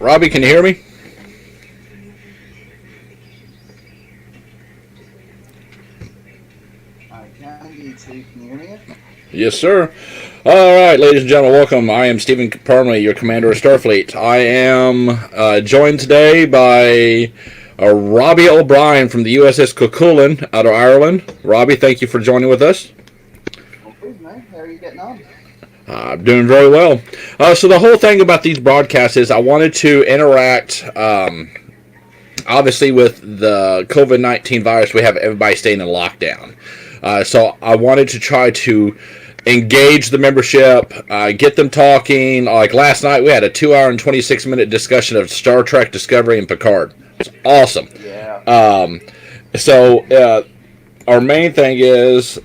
Robbie, can you hear me? I can indeed, Steve. Can you hear me? Yes, sir. All right, ladies and gentlemen, welcome. I am Stephen Parmley, your commander of Starfleet. I am joined today by Robbie O'Brien from the USS Cuchulainn out of Ireland. Robbie, thank you for joining with us. Okay, man. How are you getting on? I'm doing very well. So the whole thing about these broadcasts is I wanted to interact, obviously, with the COVID-19 virus. We have everybody staying in lockdown. So I wanted to try to engage the membership, get them talking. Like last night, we had a 2-hour and 26-minute discussion of Star Trek Discovery and Picard. It's awesome. Yeah. So our main thing is,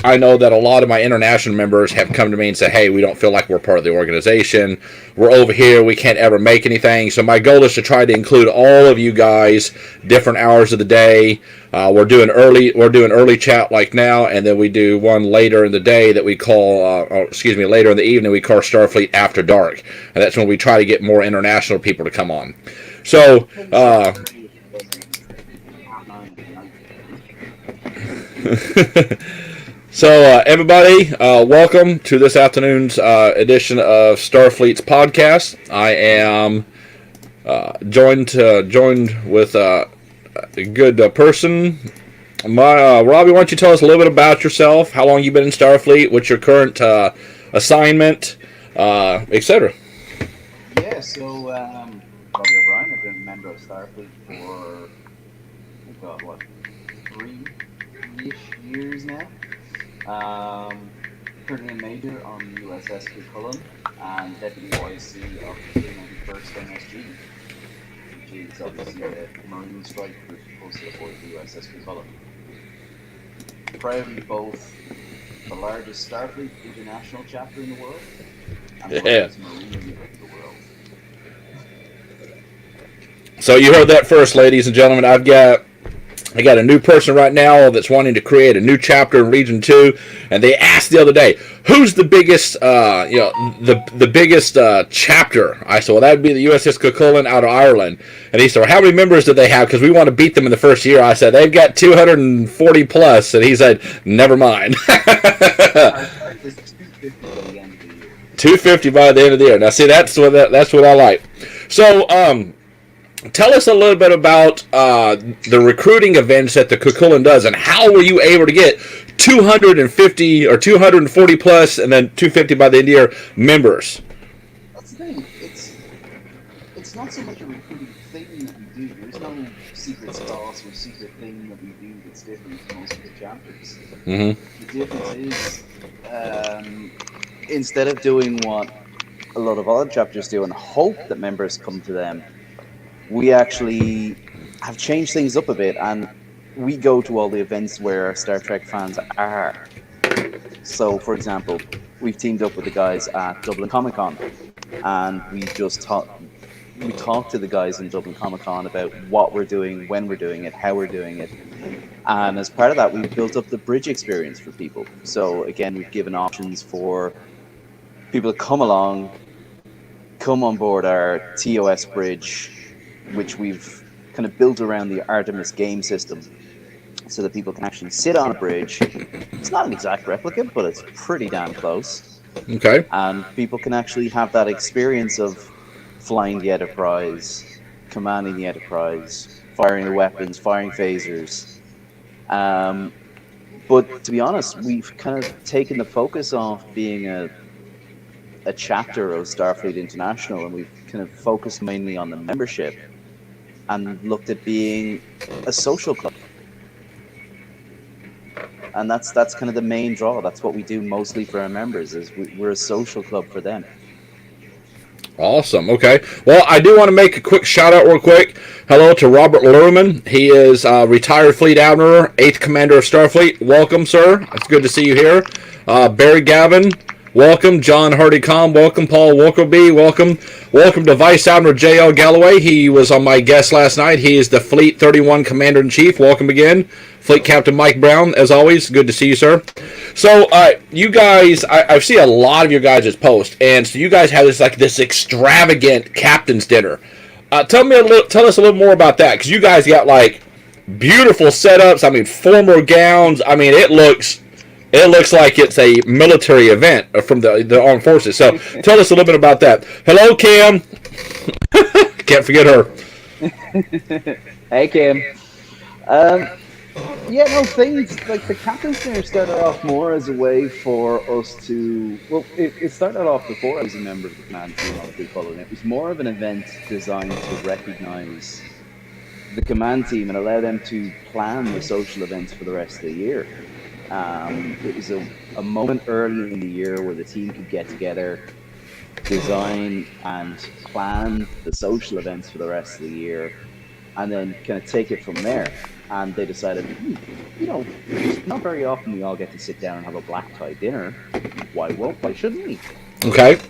I know that a lot of my international members have come to me and said, hey, we don't feel like we're part of the organization. We're over here. We can't ever make anything. So my goal is to try to include all of you guys, different hours of the day. We're doing early chat like now, and then we do one later in the day that we call, later in the evening we call Starfleet After Dark. And that's when we try to get more international people to come on. So, everybody, welcome to this afternoon's edition of Starfleet's podcast. I am joined with a good person. Robbie, why don't you tell us a little bit about yourself? How long you've been in Starfleet? What's your current assignment, etc. Yeah, so Robbie O'Brien, I've been a member of Starfleet for, 3-ish years now. Currently a major on the USS Cuchulainn and deputy YC of the 91st MSG, which is obviously a Marine strike group posted aboard the USS Cuchulainn. Proudly both the largest Starfleet International chapter in the world and the largest Marine unit in the world. So you heard that first, ladies and gentlemen. I got a new person right now that's wanting to create a new chapter in Region 2, and they asked the other day, who's the biggest, the biggest chapter? I said, well, that would be the USS Cuchulainn out of Ireland. And he said, well, how many members do they have? Because we want to beat them in the first year. I said, they've got 240 plus. And he said, never mind. 250 by the end of the year. Now, see, that's what I like. So, tell us a little bit about the recruiting events that the Cuchulainn does, and how were you able to get 250 or 240 plus, and then 250 by the end of the year members? That's the thing. It's not so much a recruiting thing that we do. There's no secret sauce or secret thing that we do that's different to most of the chapters. Mm-hmm. The difference is, instead of doing what a lot of other chapters do and hope that members come to them, we actually have changed things up a bit, and we go to all the events where Star Trek fans are. So, for example, we've teamed up with the guys at Dublin Comic Con, and we talked to the guys in Dublin Comic Con about what we're doing, when we're doing it, how we're doing it. And as part of that, we've built up the bridge experience for people. So again, we've given options for people to come along, come on board our TOS bridge, which we've kind of built around the Artemis game system, so that people can actually sit on a bridge. It's not an exact replica, but it's pretty damn close. Okay. And people can actually have that experience of flying the Enterprise, commanding the Enterprise, firing the weapons, firing phasers. But to be honest, we've kind of taken the focus off being a chapter of Starfleet International, and we've kind of focused mainly on the membership and looked at being a social club. And that's kind of the main draw. That's what we do mostly for our members, is we're a social club for them. Awesome. Okay. Well, I do want to make a quick shout out real quick. Hello to Robert Lerman. He is retired Fleet Admiral, 8th Commander of Starfleet. Welcome, sir. It's good to see you here. Barry Gavin, Welcome, John Hardy-Com. Welcome, Paul Walkerby. Welcome to Vice Admiral J.L. Galloway. He was on my guest last night. He is the Fleet 31 Commander-in-Chief. Welcome again. Fleet Captain Mike Brown, as always. Good to see you, sir. So, you guys, I see a lot of your guys' posts, and so you guys have this extravagant captain's dinner. Tell us a little more about that, because you guys got beautiful setups. I mean, formal gowns. I mean, it looks like it's a military event from the armed forces. So tell us a little bit about that. Hello, Cam. Can't forget her. Hey, Cam. Things like the captain's dinner started off more as a way for us to. Well, it started off before I was a member of the command team on the Cuchulainn. It was more of an event designed to recognise the command team and allow them to plan the social events for the rest of the year. It was a moment early in the year where the team could get together, design and plan the social events for the rest of the year, and then kind of take it from there. And they decided, not very often we all get to sit down and have a black tie dinner. Why shouldn't we? Okay.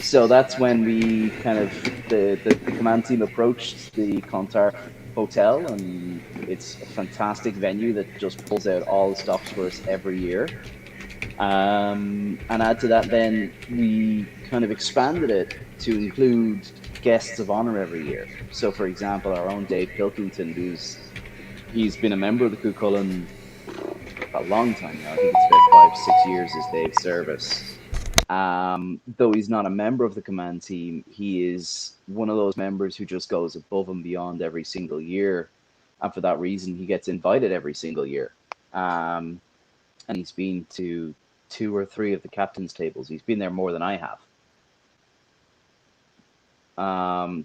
So that's when we kind of, the command team approached the Clontarf Hotel, and it's a fantastic venue that just pulls out all the stops for us every year. And add to that, then we kind of expanded it to include guests of honor every year. So, for example, our own Dave Pilkington, he's been a member of the Cuchulainn a long time now. I think it's about 5-6 years is Dave's service. Though he's not a member of the command team, he is one of those members who just goes above and beyond every single year, and for that reason he gets invited every single year. And he's been to 2 or 3 of the captain's tables. He's been there more than I have.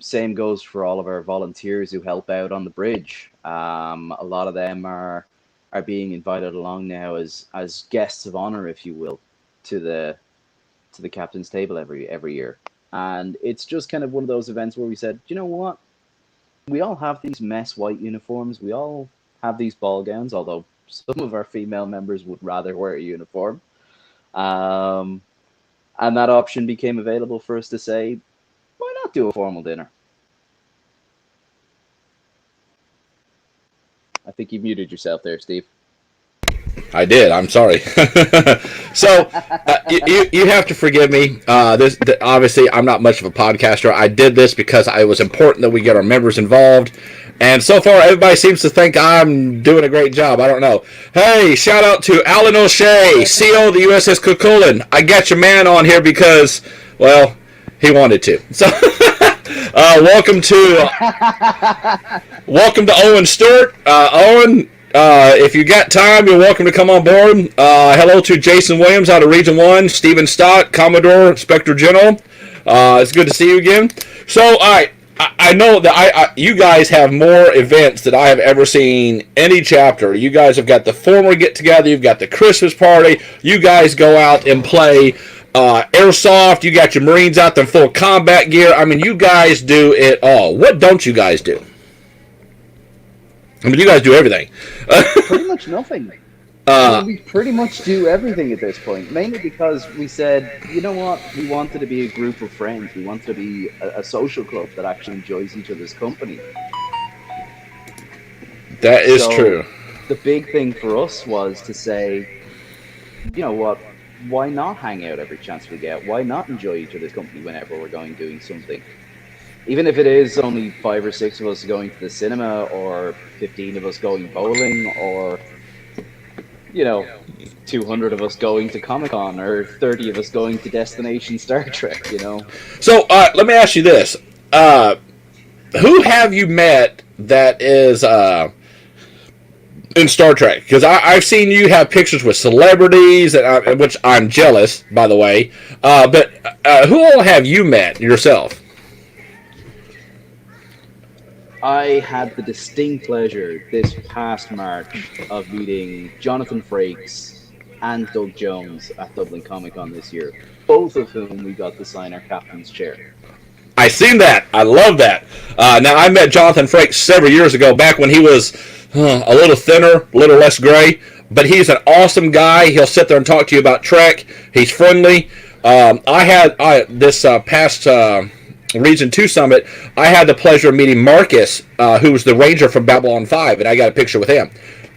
Same goes for all of our volunteers who help out on the bridge. A lot of them are being invited along now as guests of honor, if you will, to the captain's table every year. And it's just kind of one of those events where we said, you know what? We all have these mess white uniforms. We all have these ball gowns, although some of our female members would rather wear a uniform. And that option became available for us to say, why not do a formal dinner? I think you muted yourself there, Steve. I did. I'm sorry. So you have to forgive me. Obviously, I'm not much of a podcaster. I did this because it was important that we get our members involved. And so far, everybody seems to think I'm doing a great job. I don't know. Hey, shout out to Alan O'Shea, CO of the USS Cuchulainn. I got your man on here because, well, he wanted to. So, welcome to Owen Stewart. Owen, if you got time, you're welcome to come on board. Hello to Jason Williams out of Region 1, Stephen Stott, Commodore, Inspector General. It's good to see you again. So, I know that you guys have more events than I have ever seen any chapter. You guys have got the formal get-together. You've got the Christmas party. You guys go out and play airsoft. You got your Marines out there in full combat gear. I mean, you guys do it all. What don't you guys do? I mean, you guys do everything. Pretty much nothing. We pretty much do everything at this point, mainly because we said, you know what, we wanted to be a group of friends. We wanted to be a social club that actually enjoys each other's company. That is true. The big thing for us was to say, you know what, why not hang out every chance we get? Why not enjoy each other's company whenever we're doing something? Even if it is only 5 or 6 of us going to the cinema, or 15 of us going bowling, or 200 of us going to Comic-Con, or 30 of us going to Destination Star Trek, So, let me ask you this. Who have you met that is in Star Trek? Because I've seen you have pictures with celebrities, which I'm jealous, by the way. But who all have you met yourself? I had the distinct pleasure this past March of meeting Jonathan Frakes and Doug Jones at Dublin Comic Con this year, both of whom we got to sign our captain's chair. I seen that. I love that. Now, I met Jonathan Frakes several years ago, back when he was a little thinner, a little less gray, but he's an awesome guy. He'll sit there and talk to you about Trek. He's friendly. This past Region 2 Summit, I had the pleasure of meeting Marcus, who was the ranger from Babylon 5, and I got a picture with him.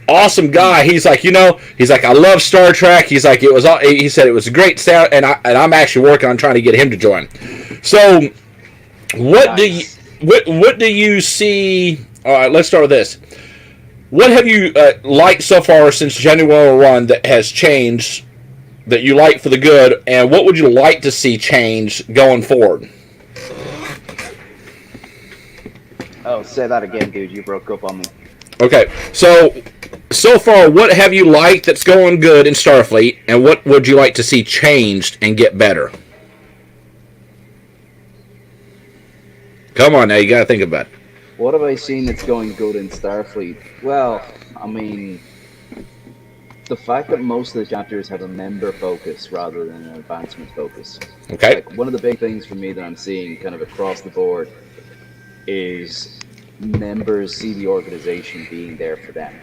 Awesome guy. He's like, I love Star Trek. He's like, he said it was a great sound, and I'm actually working on trying to get him to join. So, what do you see? All right, let's start with this. What have you liked so far since January 1 that has changed, that you like for the good, and what would you like to see change going forward? Oh, say that again, dude. You broke up on me. Okay, so far, what have you liked that's going good in Starfleet, and what would you like to see changed and get better? Come on now, you got to think about it. What have I seen that's going good in Starfleet? Well, I mean, the fact that most of the chapters have a member focus rather than an advancement focus. Okay. Like, one of the big things for me that I'm seeing kind of across the board is members see the organization being there for them,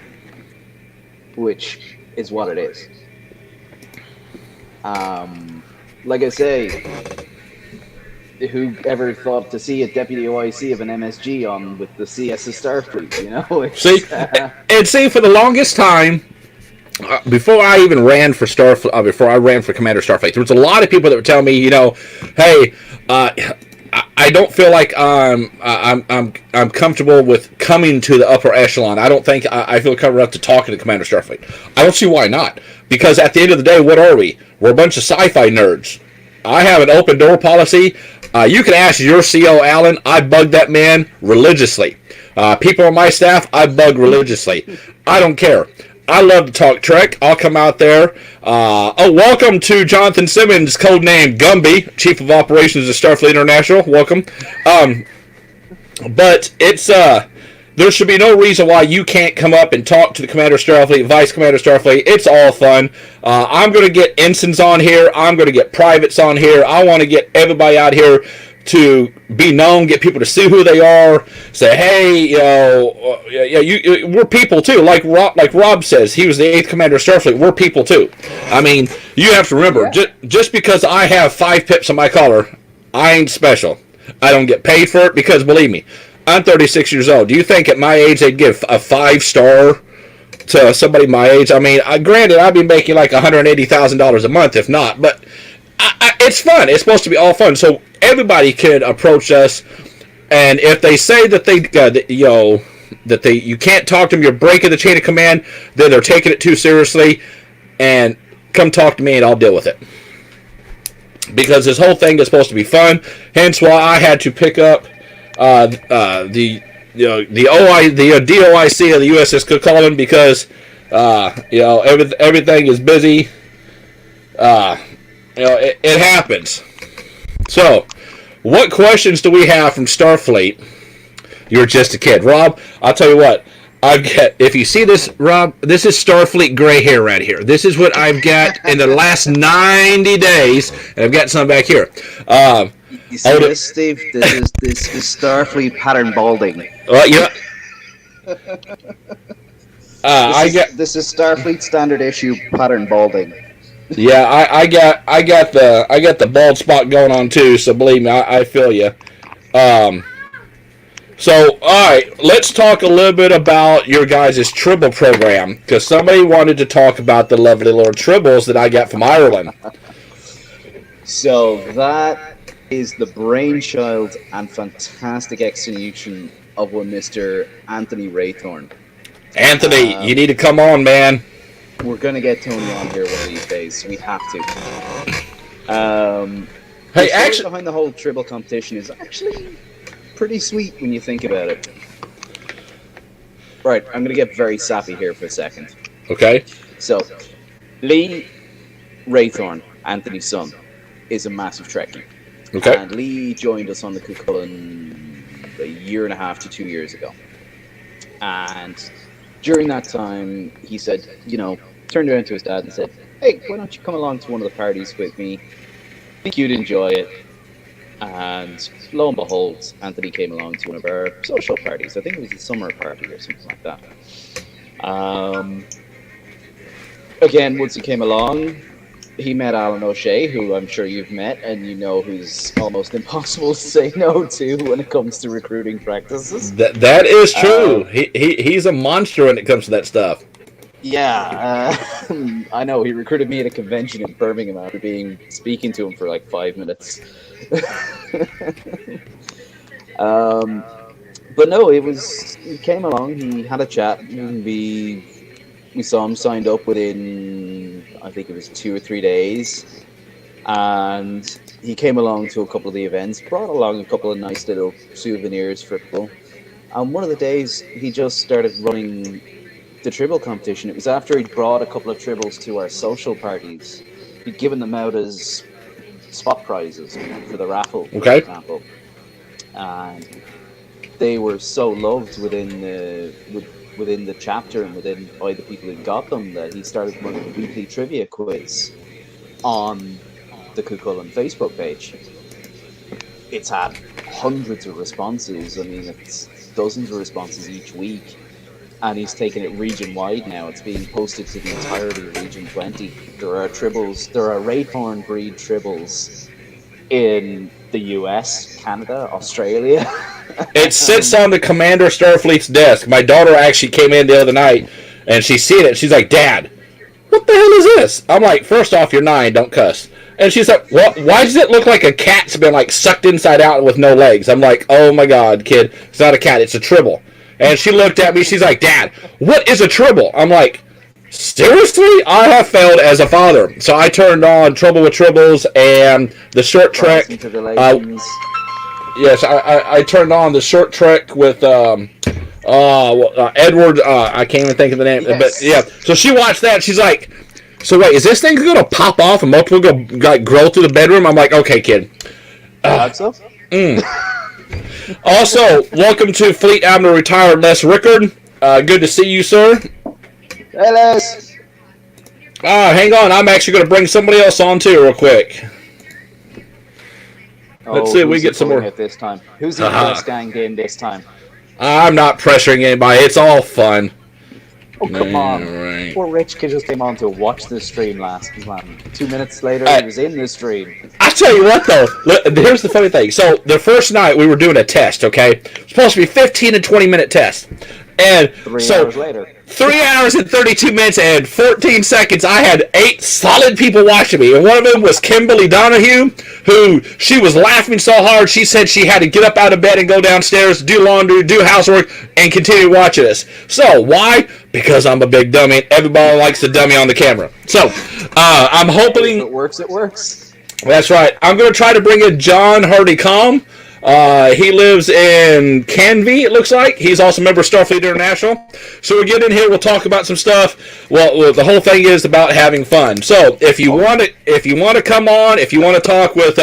which is what it is. Like I say, who ever thought to see a deputy OIC of an MSG on with the CS of Starfleet, you know? See, for the longest time, before I even ran for Starfleet, before I ran for Commander Starfleet, there was a lot of people that would tell me, hey, I don't feel like I'm comfortable with coming to the upper echelon. I don't think I feel comfortable enough to talk to Commander Starfleet. I don't see why not. Because at the end of the day, what are we? We're a bunch of sci-fi nerds. I have an open door policy. You can ask your CO, Alan. I bug that man religiously. People on my staff, I bug religiously. I don't care. I love to talk Trek. I'll come out there. Welcome to Jonathan Simmons, codename Gumby, Chief of Operations of STARFLEET International. Welcome. But it's there should be no reason why you can't come up and talk to the Commander Starfleet, Vice Commander Starfleet. It's all fun. I'm going to get ensigns on here. I'm going to get privates on here. I want to get everybody out here to be known, get people to see who they are, say, hey, we're people too. Like Rob says, he was the 8th Commander of Starfleet. We're people too. I mean, you have to remember, just because I have 5 pips on my collar, I ain't special. I don't get paid for it because, believe me, I'm 36 years old. Do you think at my age they'd give a 5-star to somebody my age? I mean, granted, I'd be making like $180,000 a month, if not, but it's fun. It's supposed to be all fun. So everybody can approach us, and if they say that you can't talk to them, you're breaking the chain of command, then they're taking it too seriously, and come talk to me and I'll deal with it. Because this whole thing is supposed to be fun, hence why I had to pick up the DOIC of the USS Cook Cullen, because everything is busy. It happens. So, what questions do we have from Starfleet? You're just a kid, Rob. I'll tell you what. If you see this, Rob, this is Starfleet gray hair right here. This is what I've got in the last 90 days, and I've got some back here. You see this, Steve? This is Starfleet pattern balding. Yeah. This is Starfleet standard issue pattern balding. Yeah, I got the bald spot going on too. So believe me, I feel you. So, all right, let's talk a little bit about your guys' Tribble program, because somebody wanted to talk about the lovely little Tribbles that I got from Ireland. So that is the brainchild and fantastic execution of one Mr. Anthony Raythorn. Anthony, you need to come on, man. We're going to get Tony on here one of these days. We have to. Hey, the actually, behind the whole Tribble competition is actually pretty sweet when you think about it. Right, I'm going to get very sappy here for a second. Okay. So, Lee Raythorn, Anthony's son, is a massive Trekkie. Okay. And Lee joined us on the Cuchulainn a year and a half to 2 years ago. And during that time, he said, turned around to his dad and said, hey, why don't you come along to one of the parties with me? I think you'd enjoy it. And lo and behold, Anthony came along to one of our social parties. I think it was a summer party or something like that. again, once he came along, he met Alan O'Shea, who I'm sure you've met, and you know who's almost impossible to say no to when it comes to recruiting practices. That is true. He's a monster when it comes to that stuff. Yeah, I know. He recruited me at a convention in Birmingham after speaking to him for like 5 minutes. But no, he came along. He had a chat. We saw him signed up within, I think it was 2 or 3 days, and he came along to a couple of the events. Brought along a couple of nice little souvenirs for people. And one of the days, he just started running the Tribble competition. It was after he'd brought a couple of Tribbles to our social parties. He'd given them out as spot prizes for the raffle, for example. And they were so loved within the chapter and by the people who got them that he started running a weekly trivia quiz on the Cuchulainn Facebook page. It's had hundreds of responses. I mean, it's dozens of responses each week. And he's taken it region-wide now. It's being posted to the entirety of Region 20. There are Wraithorn breed Tribbles in the US, Canada, Australia. It sits on the Commander Starfleet's desk. My daughter actually came in the other night, and she's seen it. She's like, Dad, what the hell is this? I'm like, first off, you're 9, don't cuss. And she's like, well, why does it look like a cat's been like sucked inside out with no legs? I'm like, oh my God, kid, it's not a cat, it's a Tribble. And she looked at me, she's like, Dad, what is a Tribble? I'm like, seriously? I have failed as a father. So I turned on Trouble with Tribbles and the short trek. Yes, I turned on the short trek with Edward. I can't even think of the name. Yes. But yeah, so she watched that. She's like, so wait, is this thing going to pop off and multiple grow through the bedroom? I'm like, okay, kid. So? Also, welcome to Fleet Admiral Retired Les Rickard. Good to see you, sir. Hey, Les. Hang on. I'm actually going to bring somebody else on, too, real quick. Let's see if we get some more. This time. Who's in the best gang game this time? I'm not pressuring anybody. It's all fun. Oh, come on. Right. Poor Rich kid just came on to watch the stream last time. 2 minutes later, he was in the stream. I tell you what, though. Here's the funny thing. So, the first night, we were doing a test, okay? It's supposed to be 15 and 20-minute test. And 3 hours later. 3 hours and 32 minutes and 14 seconds, I had 8 solid people watching me. And one of them was Kimberly Donahue, who she was laughing so hard, she said she had to get up out of bed and go downstairs, do laundry, do housework, and continue watching us. So, why? Because I'm a big dummy, and everybody likes the dummy on the camera. So, I'm hoping... If it works, it works. That's right. I'm going to try to bring in John Hardy-Calm. He lives in Canvey, it looks like. He's also a member of STARFLEET International. So we'll get in here, we'll talk about some stuff. Well, the whole thing is about having fun. So if you want to come on, if you want to talk with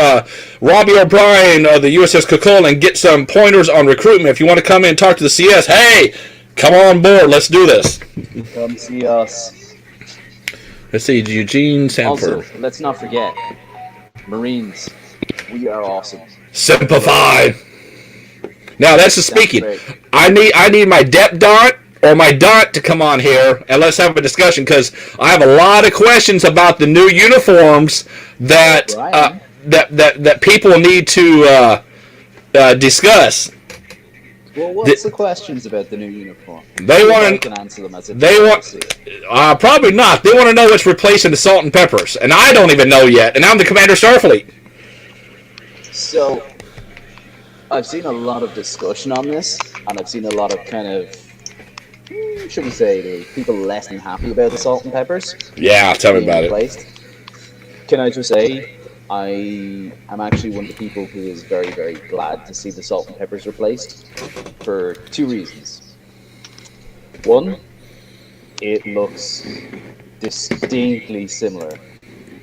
Robbie O'Brien of the USS Cuchulainn and get some pointers on recruitment, if you want to come in and talk to the CS, hey, come on board, let's do this. Come see us. Let's see, Eugene Sanford. Also, let's not forget, Marines, we are awesome. Simplify. Now that's the speaking. I need my Dep Dot or my Dot to come on here and let's have a discussion because I have a lot of questions about the new uniforms that that people need to discuss. Well, what's the questions about the new uniform? They want to answer them as probably not. They want to know what's replacing the salt and peppers, and I don't even know yet. And I'm the Commander Starfleet. So, I've seen a lot of discussion on this, and I've seen a lot of kind of, should we say, people less than happy about the salt and peppers. Yeah, tell me about it. Can I just say, I am actually one of the people who is very, very glad to see the salt and peppers replaced for 2 reasons. One, it looks distinctly similar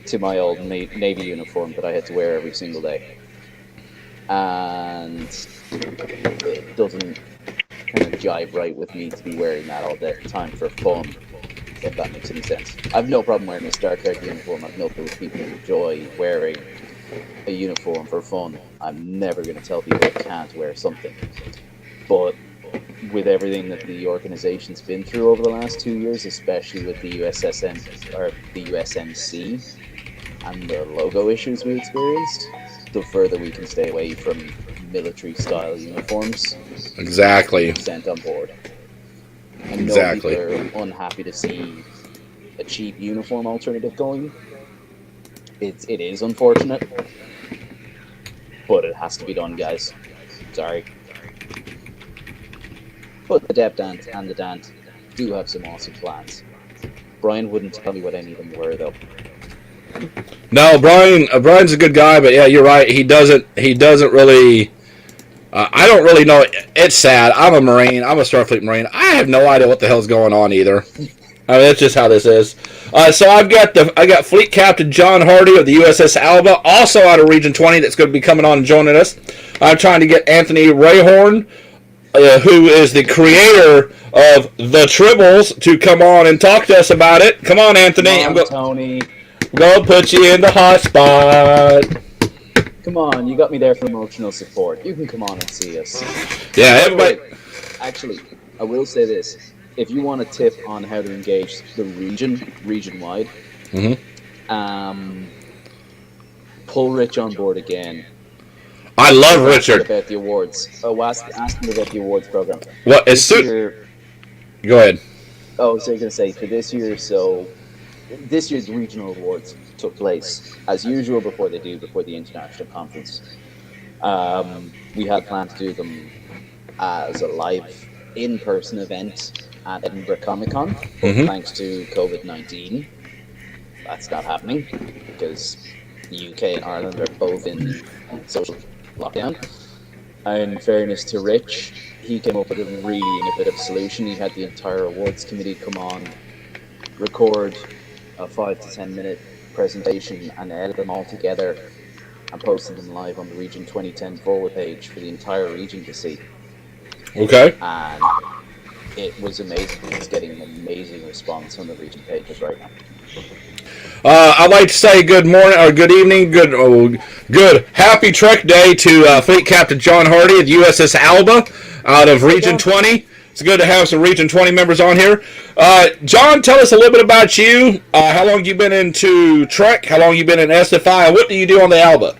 to my old Navy uniform that I had to wear every single day. And it doesn't kind of jive right with me to be wearing that all the time for fun, if that makes any sense. I have no problem wearing a Star Trek uniform. I've no problem with people who enjoy wearing a uniform for fun. I'm never going to tell people I can't wear something. But with everything that the organization's been through over the last 2 years, especially with the the USMC and the logo issues we experienced, the further we can stay away from military-style uniforms. Exactly. Sent on board. I know Exactly. people are unhappy to see a cheap uniform alternative going. It is unfortunate, but it has to be done, guys. Sorry. But the Depdant and the Dant do have some awesome plans. Brian wouldn't tell me what any of them were, though. No, Brian's a good guy, but yeah, you're right. He doesn't really. I don't really know. It's sad. I'm a Marine. I'm a Starfleet Marine. I have no idea what the hell's going on either. I mean, that's just how this is. So I got Fleet Captain John Hardy of the USS Alba, also out of Region 20, that's going to be coming on and joining us. I'm trying to get Anthony Rayhorn, who is the creator of the Tribbles, to come on and talk to us about it. Come on, Anthony. Come on, Tony. Go put you in the hot spot. Come on, you got me there for emotional support. You can come on and see us. Yeah, everybody. Actually, I will say this. If you want a tip on how to engage the region-wide, pull Rich on board again. I love Richard. About the awards. Oh, ask him about the awards program. What? As soon. Go ahead. Oh, so you're going to say for this year, this year's regional awards took place, as usual, before the international conference. We had planned to do them as a live, in-person event at Edinburgh Comic Con, but thanks to COVID-19, that's not happening, because the UK and Ireland are both in social lockdown. In fairness to Rich, he came up with a really innovative solution. He had the entire awards committee come on, record a 5 to 10 minute presentation and edit them all together and posted them live on the Region 2010 forward page for the entire region to see. Okay. And it was amazing. It's getting an amazing response on the region pages right now. I'd like to say good morning or good evening, good happy Trek Day to Fleet Captain John Hardy of the USS Alba out of Region 20. It's good to have some Region 20 members on here. John, tell us a little bit about you. How long you been into Trek? How long you been in SFI? And what do you do on the Alba?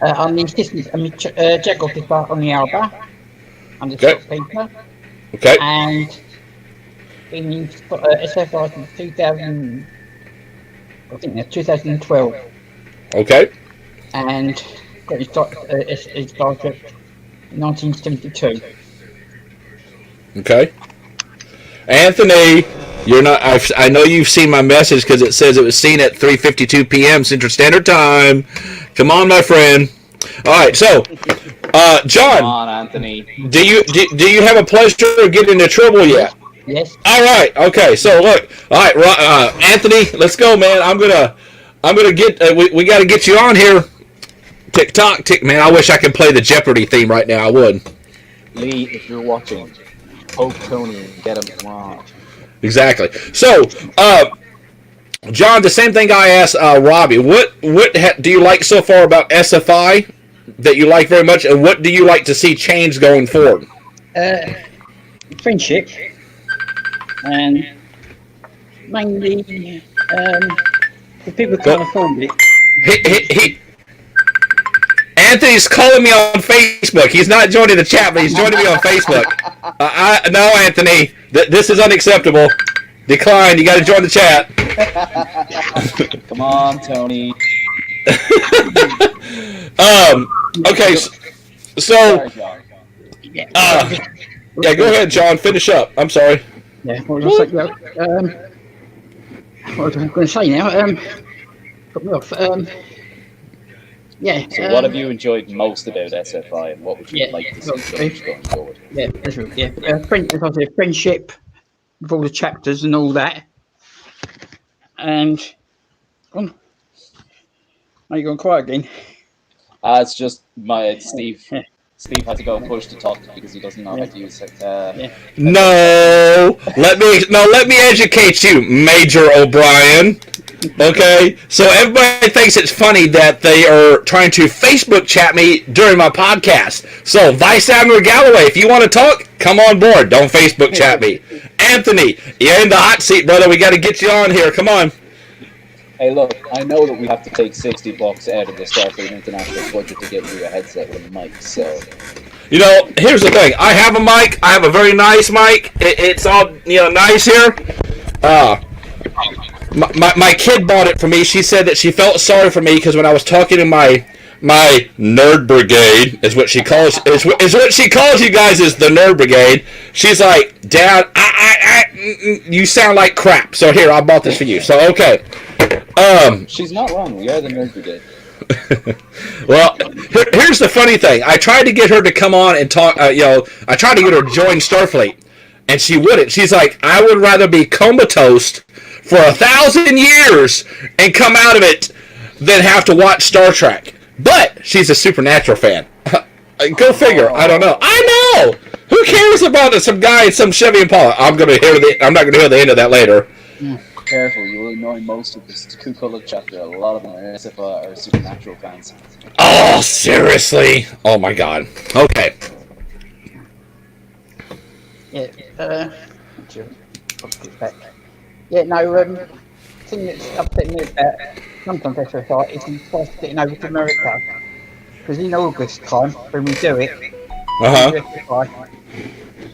I'm the assistant. I'm the Jack officer on the Alba. I'm the shopkeeper. Okay. And been in SFI since 2000. I think that's 2012. Okay. And got his Star Trek in 1972. Okay. Anthony, you're not. I know you've seen my message because it says it was seen at 3:52 p.m. Central Standard Time. Come on, my friend. All right, so John. Come on, Anthony. Do you have a pleasure of getting into trouble yet? Yes. All right. Okay. So look. All right, Anthony, let's go, man. I'm gonna get. We got to get you on here. Tick tock, tick, man. I wish I could play the Jeopardy theme right now. I would. Lee, if you're watching, poke Tony and get him. Come on. Exactly. So, John, the same thing I asked Robbie. What do you like so far about SFI that you like very much, and what do you like to see change going forward? Friendship, and mainly the people can't afford it. Anthony's calling me on Facebook. He's not joining the chat, but he's joining me on Facebook. No, Anthony, this is unacceptable. Decline. You got to join the chat. Come on, Tony. Okay. So. Yeah. Go ahead, John. Finish up. I'm sorry. Yeah. What was I going to say now? Put me off. Yeah. So what have you enjoyed most about SFI, and what would you like to see change going forward? Yeah, that's right. Yeah, friendship with all the chapters and all that. And are you going quiet again? It's just my Steve. Steve had to go and push to talk because he doesn't know how to use it. No, let me educate you, Major O'Brien. Okay, so everybody thinks it's funny that they are trying to Facebook chat me during my podcast. So, Vice Admiral Galloway, if you want to talk, come on board. Don't Facebook chat me. Anthony, you're in the hot seat, brother. We got to get you on here. Come on. Hey, look, I know that we have to take $60 out of the Starfleet International budget to get you a headset with a mic, so... You know, here's the thing. I have a mic. I have a very nice mic. It's all, nice here. My kid bought it for me. She said that she felt sorry for me because when I was talking to my nerd brigade is what she calls is what she calls you guys is the nerd brigade. She's like, Dad, you sound like crap. So here, I bought this for you. So okay. She's not wrong. We are the nerd brigade. Well, here's the funny thing. I tried to get her to come on and talk. I tried to get her to join Starfleet, and she wouldn't. She's like, I would rather be comatose for 1,000 years and come out of it than have to watch Star Trek. But she's a Supernatural fan. Go figure. I don't know. I know. Who cares about some guy in some Chevy Impala? I'm not going to hear the end of that later. Careful, you will annoy most of this Ku-Colored chapter. A lot of them are SFR or Supernatural fans. Oh, seriously? Oh my God. Okay. Yeah. Yeah. No. Thing that's upsetting me about sometimes SFR is the price of getting over to America. Because in August time, when we do it,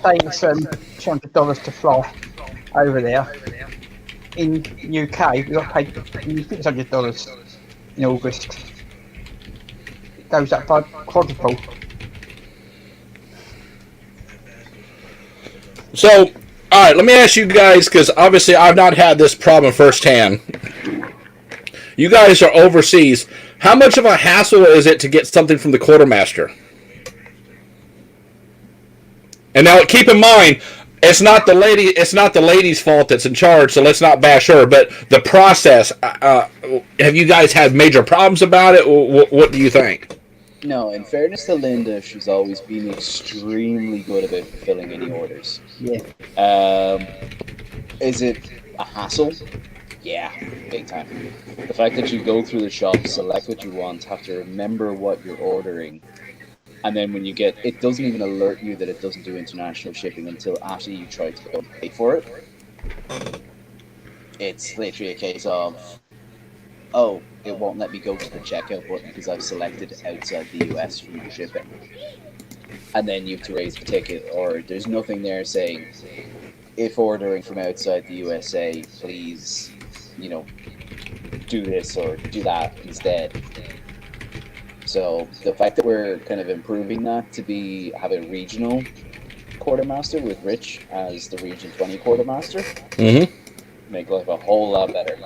say it's $200 to fly over there. In UK, we got paid $600 in August. It goes up by quadruple. So, all right, let me ask you guys, because obviously I've not had this problem firsthand. You guys are overseas. How much of a hassle is it to get something from the quartermaster? And now, keep in mind, it's not the lady's fault that's in charge, so let's not bash her. But the process, have you guys had major problems about it? What do you think? No, in fairness to Linda, she's always been extremely good about fulfilling any orders. Yeah. Is it a hassle? Yeah, big time. The fact that you go through the shop, select what you want, have to remember what you're ordering, and then when you get, it doesn't even alert you that it doesn't do international shipping until after you try to go pay for it. It's literally a case of, oh, it won't let me go to the checkout button because I've selected outside the US from the shipping. And then you have to raise the ticket, or there's nothing there saying, if ordering from outside the USA, please, do this or do that instead. So the fact that we're kind of improving that to have a regional quartermaster with Rich as the Region 20 quartermaster, make life a whole lot better.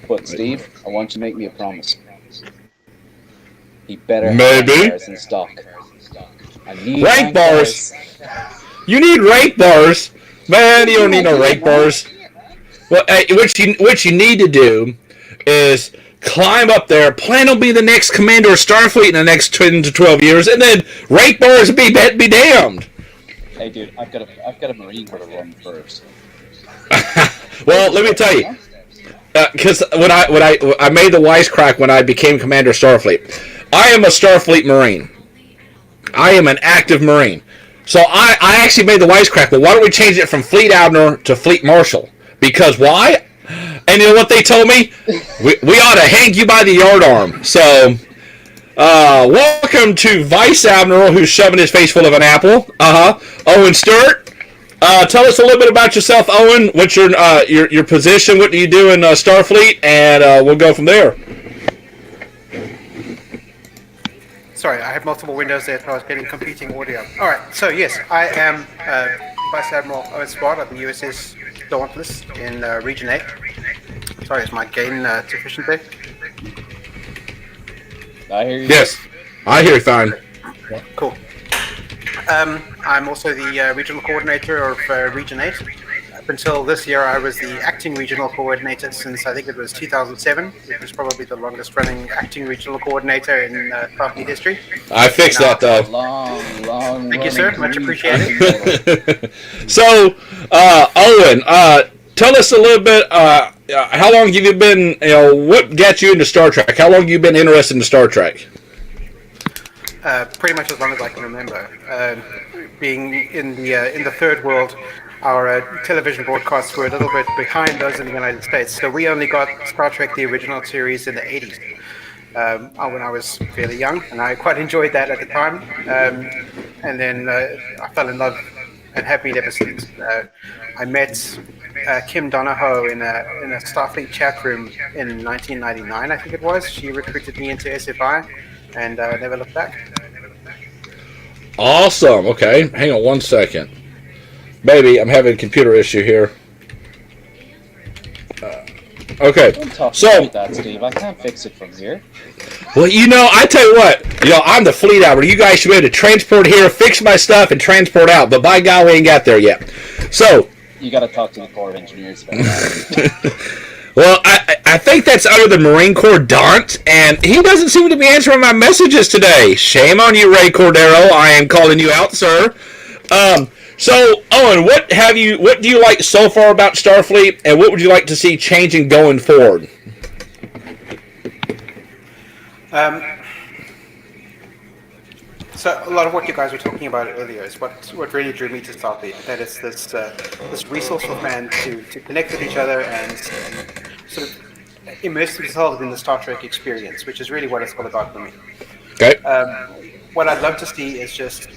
But Steve, I want you to make me a promise. He better have rank bars in stock. I need rank bars. You need rank bars, man. You don't need no rank bars. Well, what you need to do is climb up there, plan on being the next commander of Starfleet in the next 10 to 12 years, and then rank bars be damned. Hey, dude, I've got a Marine Corps to run first. Well, let me tell you, because when I made the wisecrack when I became commander of Starfleet, I am a Starfleet Marine. I am an active Marine. So I actually made the wisecrack. Well, why don't we change it from Fleet Admiral to Fleet Marshal? Because why? And you know what they told me? We ought to hang you by the yardarm. So, welcome to Vice Admiral, who's shoving his face full of an apple. Owen Stewart. Tell us a little bit about yourself, Owen. What's your position? What do you do in Starfleet? And we'll go from there. Sorry, I have multiple windows there, so I was getting competing audio. All right, so yes, I am Vice Admiral Owen Stewart of the USS Dauntless in Region 8. Sorry, is my gain sufficient there? I hear you. Yes, I hear you fine. Cool. I'm also the regional coordinator of Region 8. Up until this year, I was the acting regional coordinator since I think it was 2007. It was probably the longest running acting regional coordinator in Starfleet history. I fixed that though. Long. Thank you, sir. Much appreciated. So, Owen, tell us a little bit. how long have you been? What got you into Star Trek? How long have you been interested in Star Trek? Pretty much as long as I can remember. Being in the third world, our television broadcasts were a little bit behind those in the United States, so we only got Star Trek the original series in the 80s. When I was fairly young, and I quite enjoyed that at the time. And then I fell in love and have been ever since. I met Kim Donahoe in a Starfleet chat room in 1999, I think it was. She recruited me into SFI, and never looked back. Awesome. Okay, hang on 1 second. Baby, I'm having a computer issue here. Okay, Don't talk so about that, Steve. I can't fix it from here. well, I tell you what, I'm the fleet operator. You guys should be able to transport here, fix my stuff, and transport out. But by God, we ain't got there yet. So You got to talk to the Corps of Engineers about that. well, I think that's under the Marine Corps Daunt, and he doesn't seem to be answering my messages today. Shame on you, Ray Cordero. I am calling you out, sir. So, Owen, what do you like so far about Starfleet, and what would you like to see changing going forward? So a lot of what you guys were talking about earlier is what really drew me to Starfleet. That is this resourceful plan to connect with each other and sort of immerse themselves in the Star Trek experience, which is really what it's all about for me. Okay. What I'd love to see is just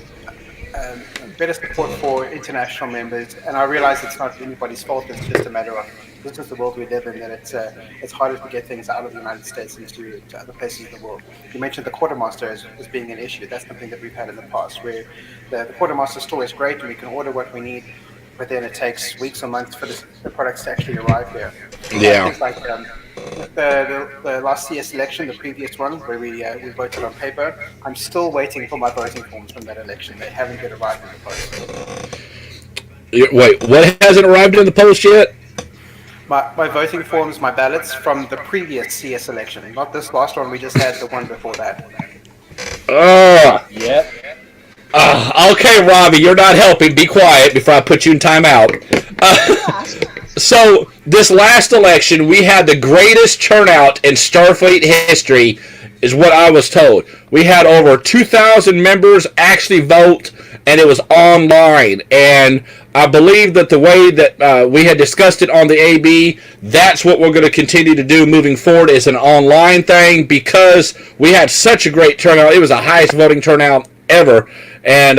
better support for international members, and I realize it's not anybody's fault. It's just a matter of this is the world we live in, that it's harder to get things out of the United States and to other places in the world. You mentioned the quartermaster as being an issue. That's something that we've had in the past, where the quartermaster store is great and we can order what we need, but then it takes weeks or months for the products to actually arrive here. Yeah. Things like the last CS election, the previous one, where we voted on paper. I'm still waiting for my voting forms from that election. They haven't yet arrived in the post. Wait, what hasn't arrived in the post yet? My voting forms, my ballots from the previous CS election, not this last one. We just had the one before that. Yep. Okay, Robbie, you're not helping. Be quiet before I put you in timeout. So, this last election, we had the greatest turnout in Starfleet history, is what I was told. We had over 2,000 members actually vote, and it was online. And I believe that the way that we had discussed it on the AB, that's what we're going to continue to do moving forward, is an online thing, because we had such a great turnout. It was the highest voting turnout ever. And,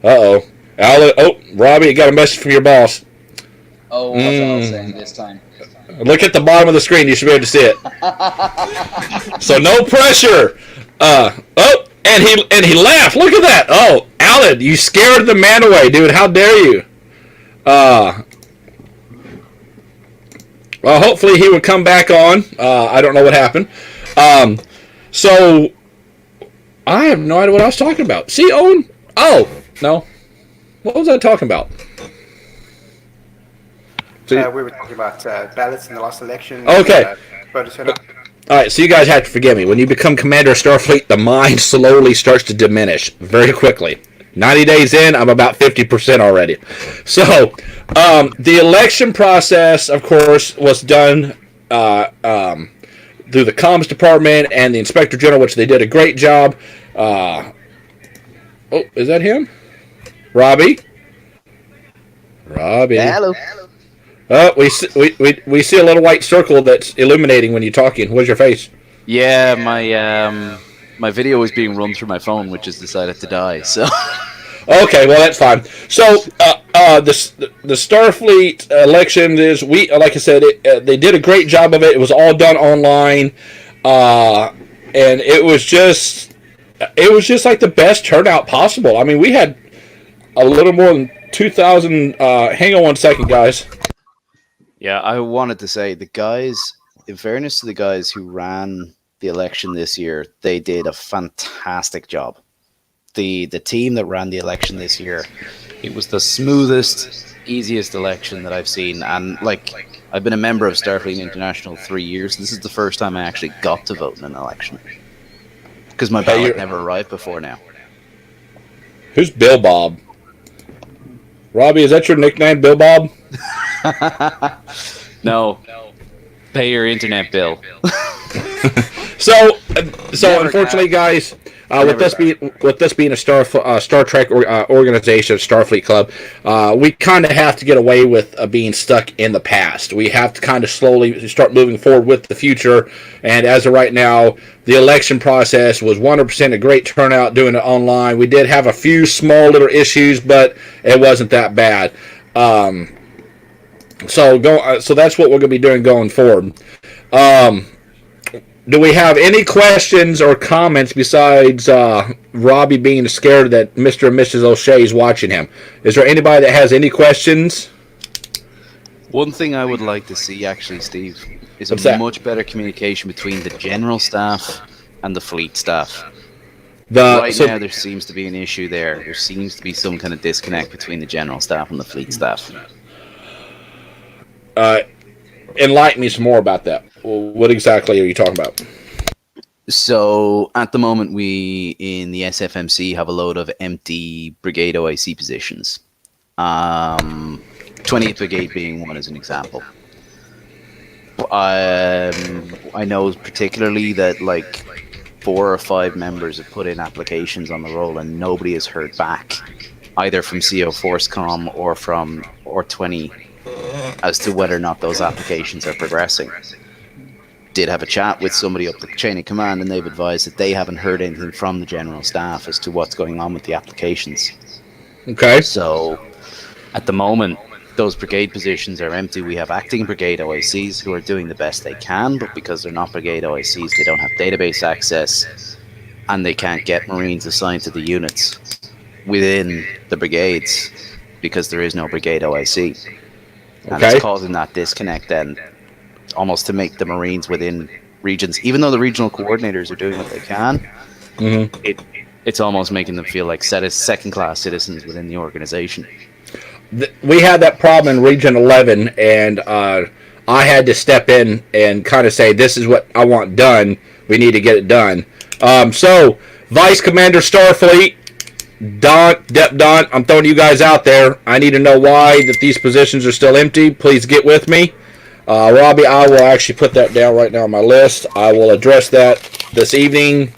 Robbie, you got a message from your boss. Oh, what's Al saying this time? Look at the bottom of the screen. You should be able to see it. So no pressure. And he laughed. Look at that. Oh, Alan, you scared the man away, dude. How dare you? Well, hopefully he would come back on. I don't know what happened. So I have no idea what I was talking about. See, Owen? Oh, no. What was I talking about? We were talking about ballots in the last election. Okay. Voter turnout. All right, so you guys have to forgive me. When you become Commander of Starfleet, the mind slowly starts to diminish very quickly. 90 days in, I'm about 50% already. So, the election process, of course, was done through the comms department and the Inspector General, which they did a great job. Is that him? Robbie? Hello. We see a little white circle that's illuminating when you're talking. Where's your face? Yeah, my video was being run through my phone, which has decided to die. So. Okay, well that's fine. So the Starfleet election is like I said, they did a great job of it. It was all done online, and it was just like the best turnout possible. I mean, we had a little more than 2,000. Hang on 1 second, guys. Yeah, I wanted to say the guys, in fairness to the guys who ran the election this year, they did a fantastic job. The team that ran the election this year, it was the smoothest, easiest election that I've seen. And like, I've been a member of Starfleet International 3 years. This is the first time I actually got to vote in an election, because my ballot never arrived before now. Who's Bill Bob? Robbie, is that your nickname, Bill Bob? No. pay your internet bill. So Never unfortunately, got- guys, with this being a Star Trek organization, Starfleet Club, we kind of have to get away with being stuck in the past. We have to kind of slowly start moving forward with the future. And as of right now, the election process was 100% a great turnout doing it online. We did have a few small little issues, but it wasn't that bad. So that's what we're going to be doing going forward. Do we have any questions or comments besides Robbie being scared that Mr. and Mrs. O'Shea is watching him? Is there anybody that has any questions? One thing I would like to see, actually, Steve, is What's a that? much better communication between the general staff and the fleet staff. Now, Now, there seems to be an issue there. There seems to be some kind of disconnect between the general staff and the fleet staff. enlighten me some more about that. What exactly are you talking about? So at the moment, we in the SFMC have a load of empty brigade OIC positions. 20th Brigade being one as an example. I know particularly that like 4 or 5 members have put in applications on the roll and nobody has heard back, either from CO Forcecom or from OR20, as to whether or not those applications are progressing. Did have a chat with somebody up the chain of command, and they've advised that they haven't heard anything from the general staff as to what's going on with the applications. Okay. So at the moment, those brigade positions are empty. We have acting brigade OICs who are doing the best they can, but because they're not brigade OICs, they don't have database access, and they can't get Marines assigned to the units within the brigades because there is no brigade OIC. And Okay. it's causing that disconnect then, almost to make the Marines within regions, even though the regional coordinators are doing what they can, it's almost making them feel like second-class citizens within the organization. We had that problem in Region 11, and I had to step in and kind of say, this is what I want done. We need to get it done. So, Vice Commander Starfleet, Don, I'm throwing you guys out there. I need to know why that these positions are still empty. Please get with me. Robbie, I will actually put that down right now on my list. I will address that this evening.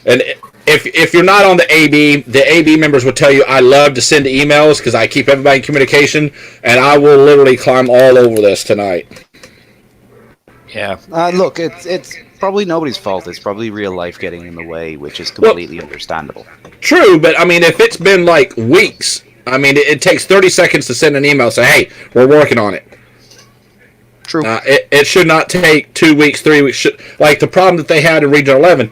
And if you're not on the AB members will tell you I love to send emails because I keep everybody in communication, and I will literally climb all over this tonight. Yeah. Look, it's probably nobody's fault. It's probably real life getting in the way, which is completely understandable. True, but I mean, if it's been like weeks, I mean, it takes 30 seconds to send an email, say, hey, we're working on it. True. It should not take 2 weeks, 3 weeks. Like the problem that they had in Region 11,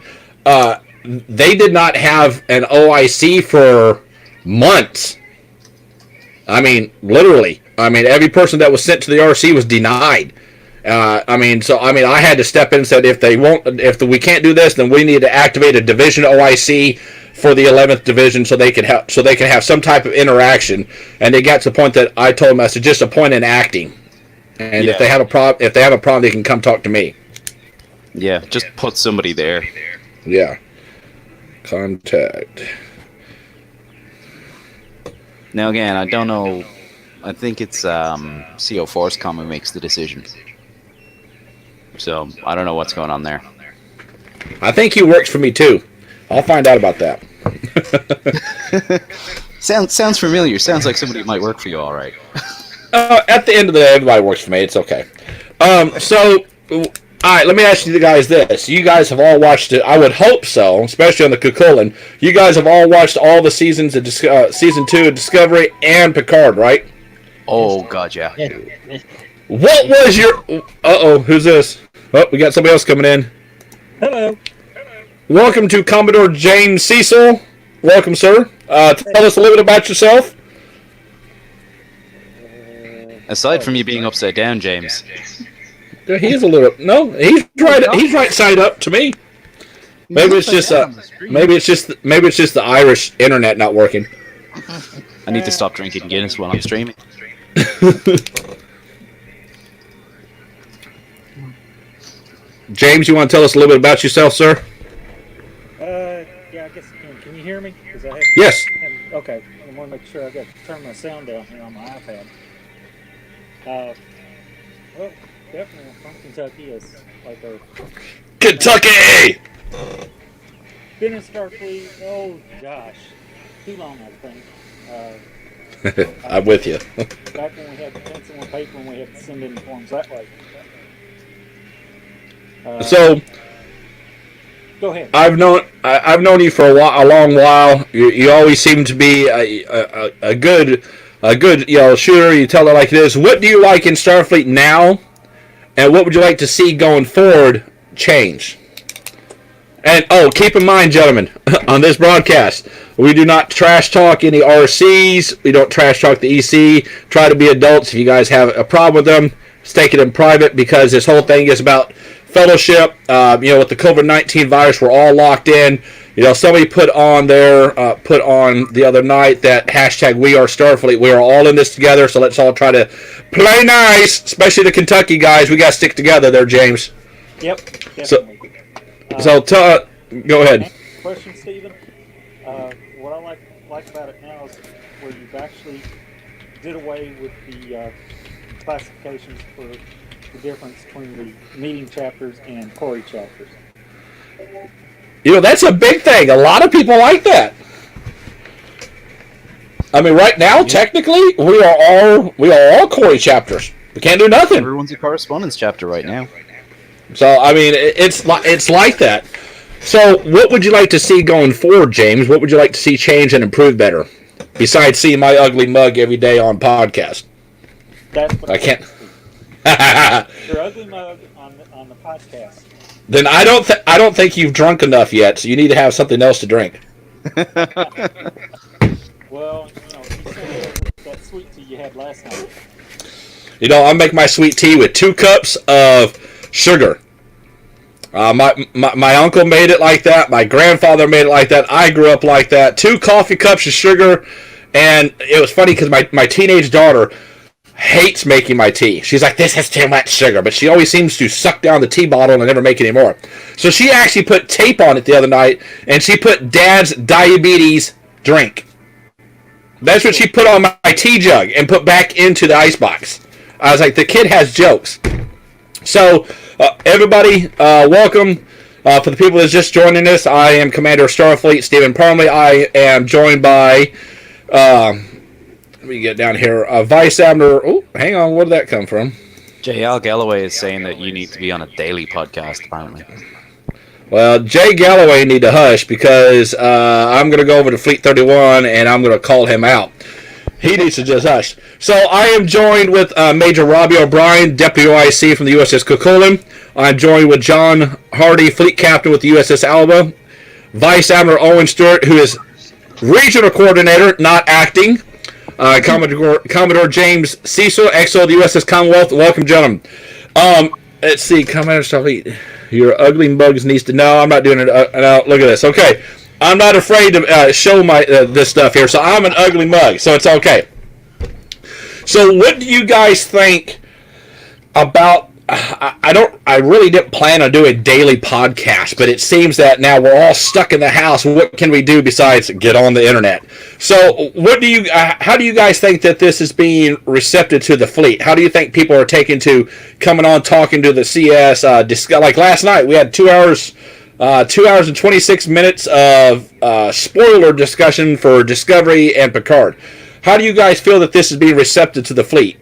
they did not have an OIC for months. I mean, literally. I mean, every person that was sent to the RC was denied. I had to step in and said, if we can't do this, then we need to activate a division OIC for the 11th division so they can have some type of interaction. And they got to the point that I told them, I said, just appoint an acting. And if they have a problem, they can come talk to me. Yeah, just put somebody there. Yeah. Contact. Now again, I don't know. I think it's CO Forcecom who makes the decision. So I don't know what's going on there. I think he works for me too. I'll find out about that. Sounds familiar. Sounds like somebody who might work for you, all right. At the end of the day, everybody works for me. It's okay. All right, let me ask you guys this. You guys have all watched it. I would hope so, especially on the Kukulin. You guys have all watched all the seasons of Season 2 of Discovery and Picard, right? Oh, God, yeah. What was your... Uh-oh, who's this? Oh, we got somebody else coming in. Hello. Welcome to Commodore James Cecil. Welcome, sir. Tell us a little bit about yourself. Aside from you being upside down, James. Yeah, he is a little... No, he's right side up to me. Maybe it's just the Irish internet not working. I need to stop drinking Guinness while I'm streaming. James, you want to tell us a little bit about yourself, sir? Yeah, I guess can you hear me? 'Cause I have, Yes. Okay, I want to make sure I got to turn my sound down here on my iPad. Well, definitely from Kentucky. It's like a Kentucky! been in Starfleet. Oh gosh, too long I think. I'm with you. Back when we had pencil and paper and we had to send in forms that way. So Go ahead. I've known you for a long while. You always seem to be a good shooter. You tell it like it is. What do you like in Starfleet now, and what would you like to see going forward change? And keep in mind, gentlemen, on this broadcast, we do not trash talk any RCs. We don't trash talk the EC. Try to be adults. If you guys have a problem with them, take it in private, because this whole thing is about fellowship. With the COVID-19 virus, we're all locked in. Somebody put on the other night that hashtag We Are Starfleet. We are all in this together, so let's all try to play nice, especially the Kentucky guys. We got to stick together there, James. Yep, definitely. Go ahead. Question, Stephen. What I like about it now is where you've actually did away with the classifications for the difference between the meeting chapters and Corey chapters. That's a big thing. A lot of people like that. I mean, right now, technically, we are all Corey chapters. We can't do nothing. Everyone's a correspondence chapter right now. So, I mean, it's like that. So, what would you like to see going forward, James? What would you like to see change and improve better? Besides seeing my ugly mug every day on podcast. That's what I can't. Your ugly mug on the podcast. Then I don't think you've drunk enough yet, so you need to have something else to drink. Well, you said that sweet tea you had last night. I make my sweet tea with 2 cups of sugar. My uncle made it like that. My grandfather made it like that. I grew up like that. 2 coffee cups of sugar. And it was funny because my teenage daughter hates making my tea. She's like, this has too much sugar. But she always seems to suck down the tea bottle and never make any more. So she actually put tape on it the other night. And she put Dad's diabetes drink. That's what she put on my tea jug and put back into the icebox. I was like, the kid has jokes. So, everybody, welcome. For the people that's just joining us, I am Commander of Starfleet, Stephen Parmley. I am joined by, let me get down here, Vice Admiral. Oh, hang on, where did that come from? J.L. Galloway is saying that you need to be on a daily podcast, apparently. Well, Jay Galloway need to hush because I'm going to go over to Fleet 31 and I'm going to call him out. He needs to just hush. So I am joined with Major Robbie O'Brien, Deputy OIC from the USS Coquitlam. I'm joined with John Hardy, Fleet Captain with the USS Alba. Vice Admiral Owen Stewart, who is Regional Coordinator, not acting. Commodore James Cecil, XO of the USS Commonwealth. Welcome, gentlemen. Let's see, Commander Starfleet. Your ugly mugs needs to... No, I'm not doing it. No, look at this. Okay. I'm not afraid to show my this stuff here, so I'm an ugly mug, so it's okay. So what do you guys think about... I really didn't plan on doing a daily podcast, but it seems that now we're all stuck in the house. What can we do besides get on the internet? So how do you guys think that this is being receptive to the fleet? How do you think people are taking to coming on, talking to the CS? Like last night, we had 2 hours and 26 minutes of spoiler discussion for Discovery and Picard. How do you guys feel that this is being receptive to the fleet?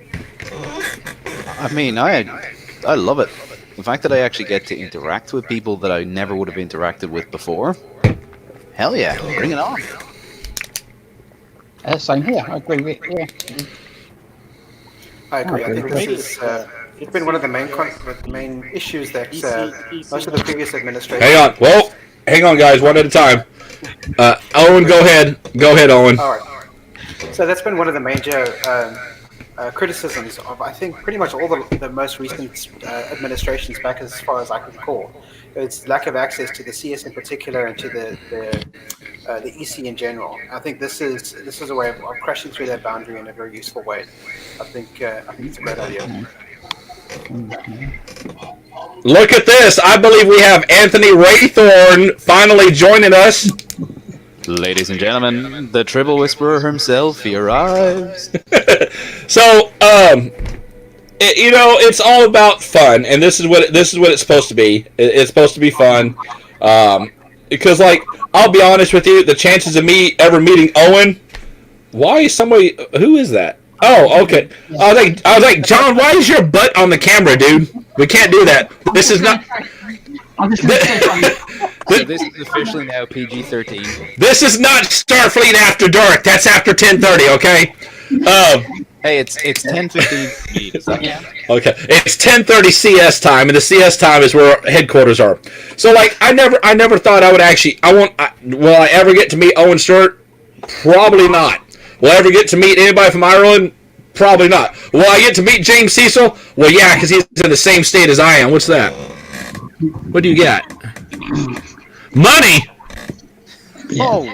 I mean, I love it. The fact that I actually get to interact with people that I never would have interacted with before. Hell yeah, bring it on. Same here. I agree with you. Yeah. I agree. I think this is it's been one of the main issues that most of the previous administration. Hang on, guys, one at a time. Owen, go ahead. Go ahead, Owen. All right. So that's been one of the major criticisms of, I think, pretty much all the most recent administrations back as far as I can recall. It's lack of access to the CS in particular and to the EC in general. I think this is a way of crashing through that boundary in a very useful way. I think it's a great idea. Look at this. I believe we have Anthony Raythorn finally joining us. Ladies and gentlemen, the Tribble Whisperer himself, he arrives. So, it's all about fun, and this is what it's supposed to be. It's supposed to be fun, because like I'll be honest with you, the chances of me ever meeting Owen. Why is somebody? Who is that? Oh, okay. I was like, John, why is your butt on the camera, dude? We can't do that. This is not. So this is officially now PG-13. This is not Starfleet After Dark. That's after 10:30. Okay. Hey, it's 10:15 for me. Does that count? Okay, it's 10:30 CS time, and the CS time is where headquarters are. So, like, I never thought I would actually. Will I ever get to meet Owen Stewart? Probably not. Will I ever get to meet anybody from Ireland? Probably not. Will I get to meet James Cecil? Well, yeah, because he's in the same state as I am. What's that? What do you got? Money. Oh.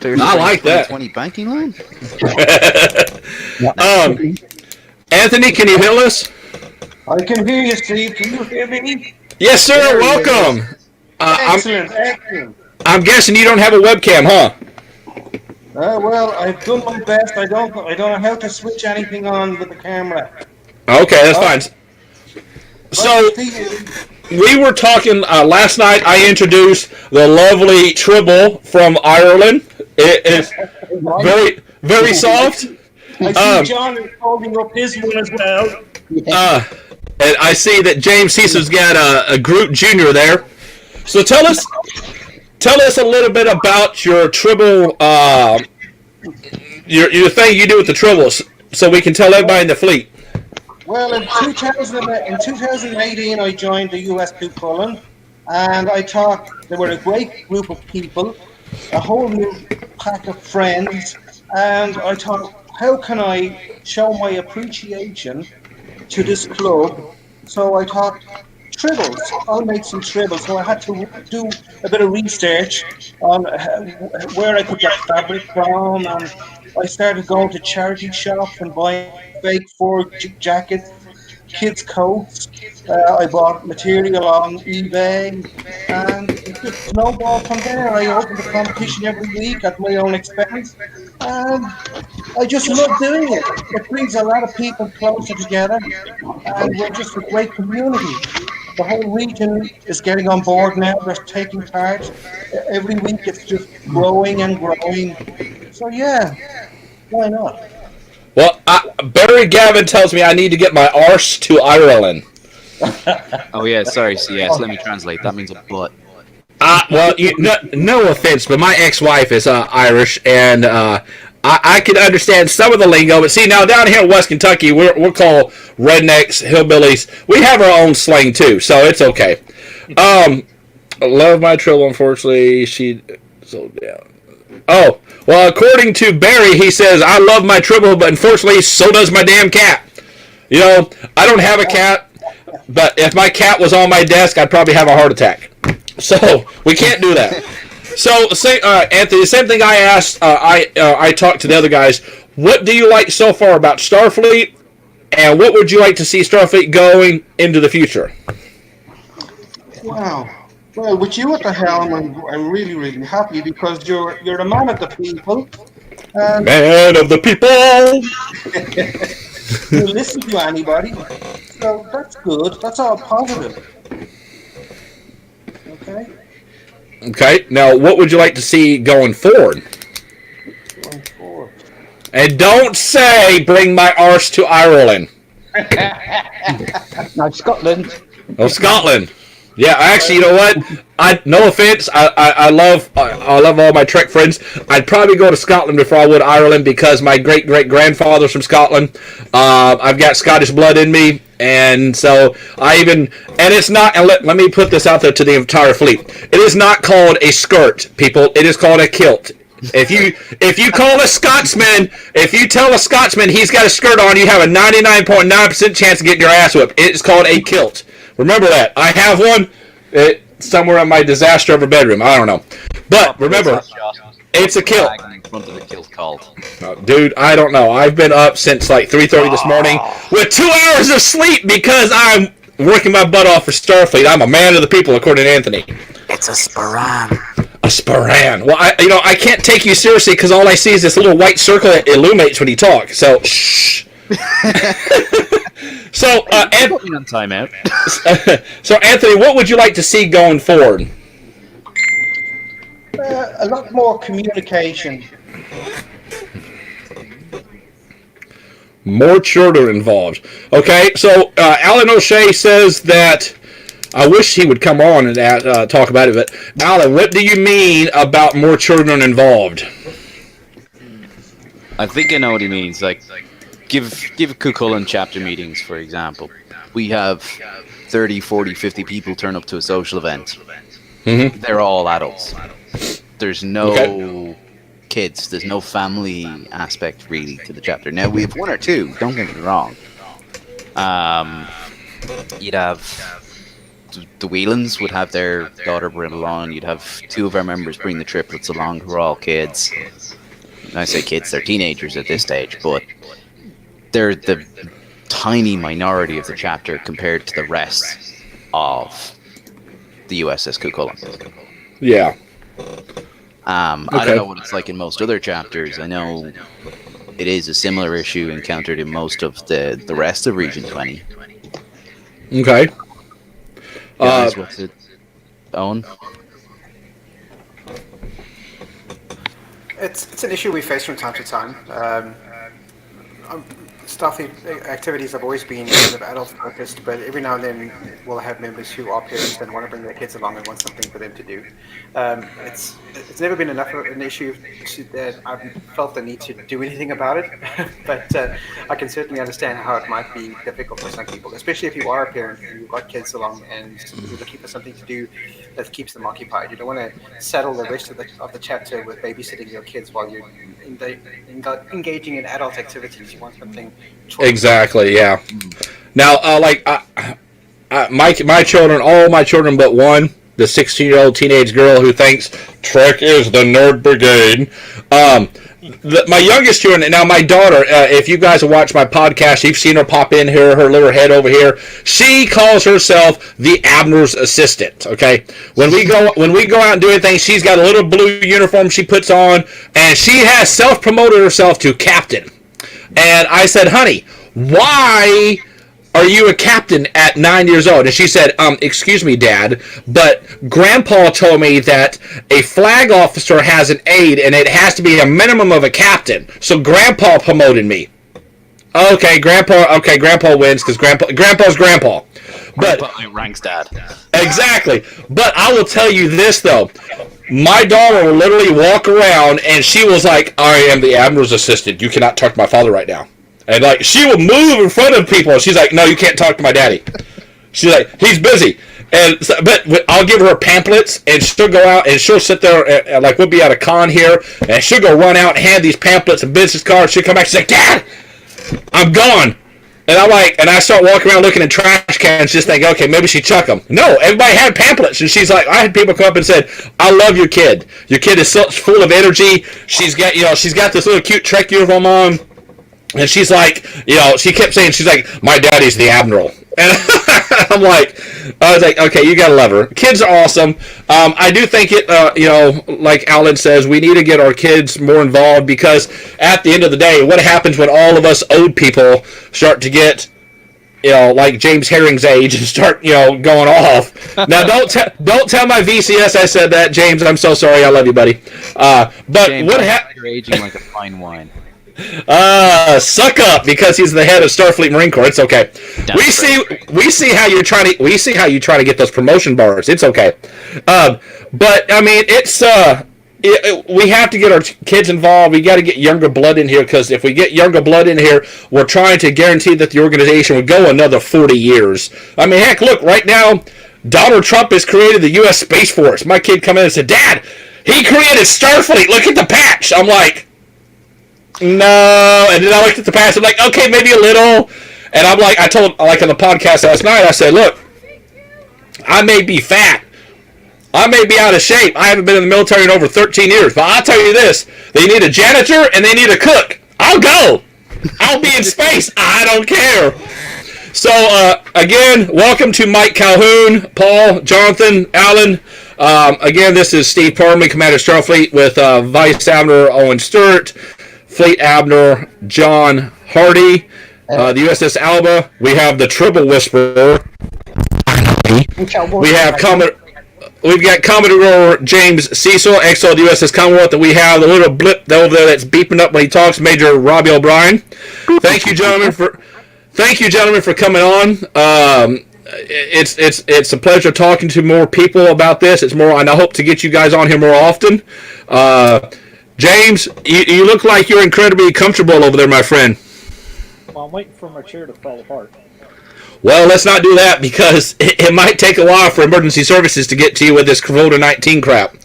I like that. 20 banking line. Anthony, can you hear us? I can hear you, Steve. Can you hear me? Yes, sir. Welcome. Excellent. I'm guessing you don't have a webcam, huh? Well, I've done my best. I don't know how to switch anything on with the camera. Okay, that's fine. So, we were talking last night. I introduced the lovely Tribble from Ireland. It is very, very soft. I see John is holding up his one as well. And I see that James Cecil's got a Groot Jr. there. So tell us a little bit about your Tribble, your thing you do with the Tribbles, so we can tell everybody in the fleet. Well, in 2018, I joined the US Cullen, and I thought they were a great group of people, a whole new pack of friends, and I thought, how can I show my appreciation to this club? So I thought, Tribbles, I'll make some Tribbles. So I had to do a bit of research on where I could get fabric from, and I started going to charity shops and buying fake fur jackets, kids' coats. I bought material on eBay, and it just snowballed from there. I opened a competition every week at my own expense, and I just love doing it. It brings a lot of people closer together, and we're just a great community. The whole region is getting on board now. They're taking part. Every week it's just growing and growing. So yeah, why not? Well, Barry Gavin tells me I need to get my arse to Ireland. Oh yeah, sorry. So yes, let me translate. That means a butt. Well, no offense, but my ex-wife is Irish, and I can understand some of the lingo. But see, now down here in West Kentucky, we're called rednecks, hillbillies. We have our own slang too, so it's okay. I love my Tribble. Unfortunately, she so yeah. Oh, well, according to Barry, he says, I love my Tribble, but unfortunately, so does my damn cat. You know, I don't have a cat, but if my cat was on my desk, I'd probably have a heart attack. So, we can't do that. So, Anthony, the same thing I asked, I talked to the other guys, what do you like so far about Starfleet, and what would you like to see Starfleet going into the future? Wow. Well, with you at the helm, I'm really, really happy because you're a man of the people. Man of the people! You listen to anybody. So that's good. That's all positive. Okay? Okay, now what would you like to see going forward? Going forward. And don't say, bring my arse to Ireland. No, Scotland. Oh, Scotland. Yeah, actually, you know what? No offense. I love all my Trek friends. I'd probably go to Scotland before I would Ireland because my great grandfather's from Scotland. I've got Scottish blood in me, and so and it's not. And let me put this out there to the entire fleet. It is not called a skirt, people. It is called a kilt. If you tell a Scotsman he's got a skirt on, you have a 99.9% chance of getting your ass whipped. It's called a kilt. Remember that. I have one somewhere in my disaster of a bedroom. I don't know. But remember, it's a kilt. In front of the kilt called. Dude, I don't know. I've been up since like 3:30 this morning with 2 hours of sleep because I'm working my butt off for Starfleet. I'm a man of the people, according to Anthony. It's a sporran. A Sporan. Well, I can't take you seriously because all I see is this little white circle that illuminates when you talk. So, shh. So, Put me on timeout. so Anthony, what would you like to see going forward? A lot more communication. More children involved. Okay, so Alan O'Shea says that I wish he would come on and talk about it. But Alan, what do you mean about more children involved? I think I know what he means. Like, give Cuchulainn chapter meetings, for example. We have 30, 40, 50 people turn up to a social event. Mm-hmm. They're all adults. There's no kids. There's no family aspect really to the chapter. Now we have one or two. Don't get me wrong. You'd have the Whelans would have their daughter bring along. You'd have two of our members bring the triplets along, who are all kids. When I say kids, they're teenagers at this stage, but they're the tiny minority of the chapter compared to the rest of the USS Cuchulainn. Yeah. I don't know what it's like in most other chapters. I know it is a similar issue encountered in most of the rest of Region 20. Okay. Guys, what's it, Owen? It's an issue we face from time to time. Starfleet activities have always been kind of adult focused, but every now and then we'll have members who are parents and want to bring their kids along and want something for them to do. It's never been enough of an issue that I've felt the need to do anything about it, but I can certainly understand how it might be difficult for some people, especially if you are a parent and you've got kids along and you're looking for something to do that keeps them occupied. You don't want to saddle the rest of the chapter with babysitting your kids while you're engaging in adult activities. You want something. Exactly. Yeah. Now, my children, all my children but one, the 16-year-old teenage girl who thinks Trek is the nerd brigade. My youngest children, now my daughter, if you guys have watched my podcast, you've seen her pop in here, her little head over here. She calls herself the Abner's assistant. Okay, when we go out and do anything, she's got a little blue uniform she puts on, and she has self-promoted herself to captain. And I said, honey, why are you a captain at 9 years old? And she said, excuse me, Dad, but Grandpa told me that a flag officer has an aide and it has to be a minimum of a captain. So Grandpa promoted me. Okay, Grandpa wins because Grandpa's Grandpa. But Grandpa ranks Dad. Exactly. But I will tell you this, though. My daughter will literally walk around and she was like, I am the Admiral's assistant. You cannot talk to my father right now. And like, she will move in front of people. And she's like, no, you can't talk to my daddy. She's like, he's busy. And so, but I'll give her pamphlets and she'll go out and she'll sit there and like, we'll be at a con here and she'll go run out and hand these pamphlets and business cards. She'll come back. She's like, Dad, I'm gone. And I'm like, and I start walking around looking in trash cans, just thinking, okay, maybe she chuck them. No, everybody had pamphlets, and she's like, I had people come up and said, I love your kid. Your kid is so full of energy. She's got this little cute Trek uniform on, and she's like, she kept saying, she's like, my daddy's the Admiral. And I was like, okay, you gotta love her. Kids are awesome. I do think like Alan says, we need to get our kids more involved because at the end of the day, what happens when all of us old people start to get, like James Herring's age and start, going off. Now, don't tell my VCS I said that, James. I'm so sorry. I love you, buddy. But James, what happens? You're aging like a fine wine. Suck up because he's the head of Starfleet Marine Corps. It's okay. We see how you're trying to get those promotion bars. It's okay. But I mean, it's we have to get our kids involved. We got to get younger blood in here because if we get younger blood in here, we're trying to guarantee that the organization will go another 40 years. I mean, heck, look, right now, Donald Trump has created the U.S. Space Force. My kid come in and said, Dad, he created Starfleet. Look at the patch. I'm like, no. And then I looked at the patch. I'm like, okay, maybe a little. And I'm like, I told, like on the podcast last night, I said, look, I may be fat. I may be out of shape. I haven't been in the military in over 13 years. But I'll tell you this. They need a janitor and they need a cook. I'll go. I'll be in space. I don't care. So, again, welcome to Mike Calhoun, Paul, Jonathan, Alan. Again, this is Steve Parman, Commander Starfleet, with Vice Admiral Owen Stewart, Fleet Admiral John Hardy, the USS Alba. We have the Triple Whisperer. We have We've got Commodore James Cecil, XO of the USS Commonwealth, and we have the little blip over there that's beeping up when he talks, Major Robbie O'Brien. Thank you, gentlemen, for coming on. It's a pleasure talking to more people about this. And I hope to get you guys on here more often. James, you look like you're incredibly comfortable over there, my friend. Well, I'm waiting for my chair to fall apart. Well, let's not do that, because it might take a while for emergency services to get to you with this COVID-19 crap.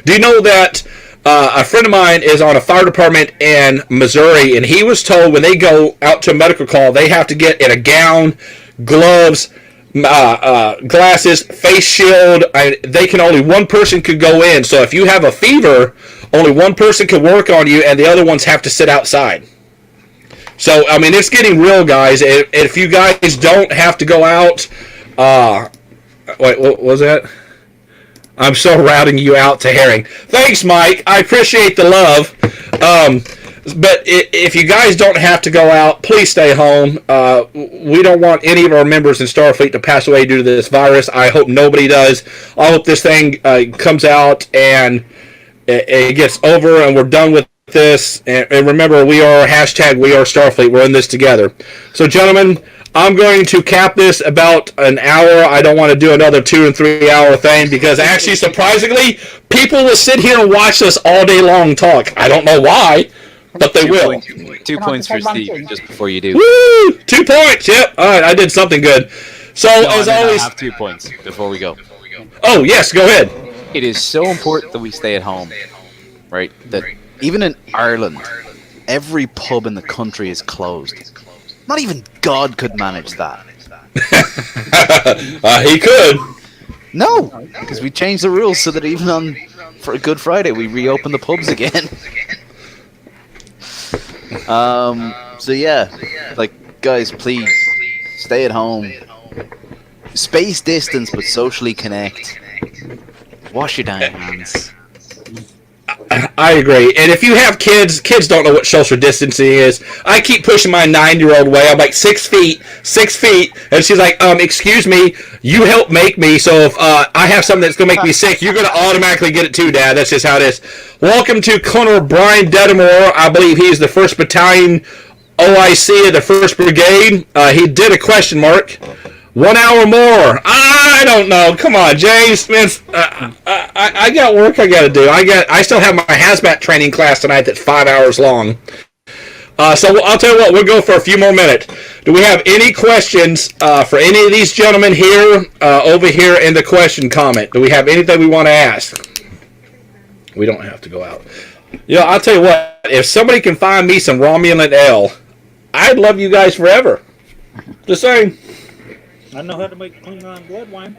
Do you know that a friend of mine is on a fire department in Missouri, and he was told when they go out to a medical call, they have to get in a gown, gloves, glasses, face shield. Only one person could go in. So if you have a fever, only one person can work on you, and the other ones have to sit outside. So, I mean, it's getting real, guys. If you guys don't have to go out, wait, what was that? I'm so routing you out to Herring. Thanks, Mike. I appreciate the love. But if you guys don't have to go out, please stay home. We don't want any of our members in Starfleet to pass away due to this virus. I hope nobody does. I hope this thing comes out and it gets over and we're done with this. And remember, we are Starfleet. We're in this together. So, gentlemen, I'm going to cap this about an hour. I don't want to do another 2 and 3 hour thing, because actually, surprisingly, people will sit here and watch us all day long talk. I don't know why, but they will. 2 points for Steve just before you do. Woo! 2 points. Yep. All right, I did something good. So, as always, I have 2 points before we go. Oh yes, go ahead. It is so important that we stay at home, right? That even in Ireland, every pub in the country is closed. Not even God could manage that. He could. No, because we changed the rules so that even for a Good Friday, we reopen the pubs again. So yeah, like, guys, please stay at home. Space distance, but socially connect. Wash your damn hands. I agree. And if you have kids don't know what social distancing is. I keep pushing my 9-year-old away. I'm like 6 feet, and she's like, excuse me, you helped make me, so if I have something that's going to make me sick, you're going to automatically get it too, Dad. That's just how it is. Welcome to Colonel Brian Dedamore. I believe he's the 1st Battalion OIC of the 1st Brigade. He did a question mark. 1 hour more. I don't know. Come on, James. Man, I got work I got to do. I still have my hazmat training class tonight that's 5 hours long. So I'll tell you what. We'll go for a few more minutes. Do we have any questions for any of these gentlemen here over here in the question comment? Do we have anything we want to ask? We don't have to go out. Yeah, I'll tell you what. If somebody can find me some Romulan ale, I'd love you guys forever. Just saying. I know how to make Klingon blood wine.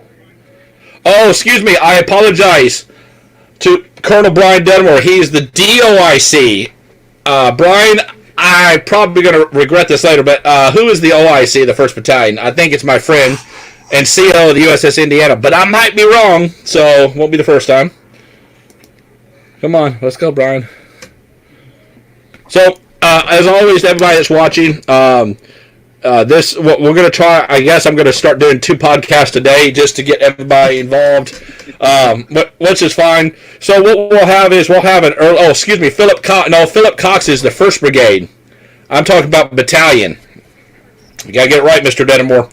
Oh, excuse me. I apologize to Colonel Brian Dedamore. He's the DOIC. Brian, I'm probably going to regret this later, but who is the OIC, the 1st Battalion? I think it's my friend and CO of the USS Indiana, but I might be wrong, so won't be the first time. Come on, let's go, Brian. So, as always, everybody that's watching, what we're going to try, I guess I'm going to start doing 2 podcasts a day just to get everybody involved, which is fine. So what we'll have is Philip Cox is the 1st Brigade. I'm talking about battalion. You got to get it right, Mr. Dedamore.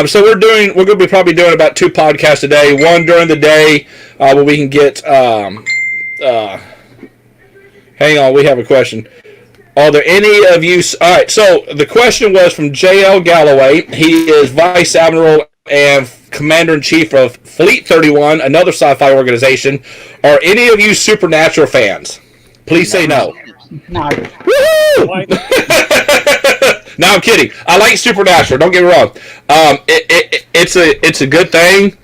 So we're going to be probably doing about 2 podcasts a day, one during the day where we can get, hang on, we have a question. Are there any of you... All right, so the question was from J.L. Galloway. He is Vice Admiral and Commander-in-Chief of Fleet 31, another sci-fi organization. Are any of you Supernatural fans? Please say no. No. Woohoo! No, I'm kidding. I like Supernatural. Don't get me wrong. It's a good thing.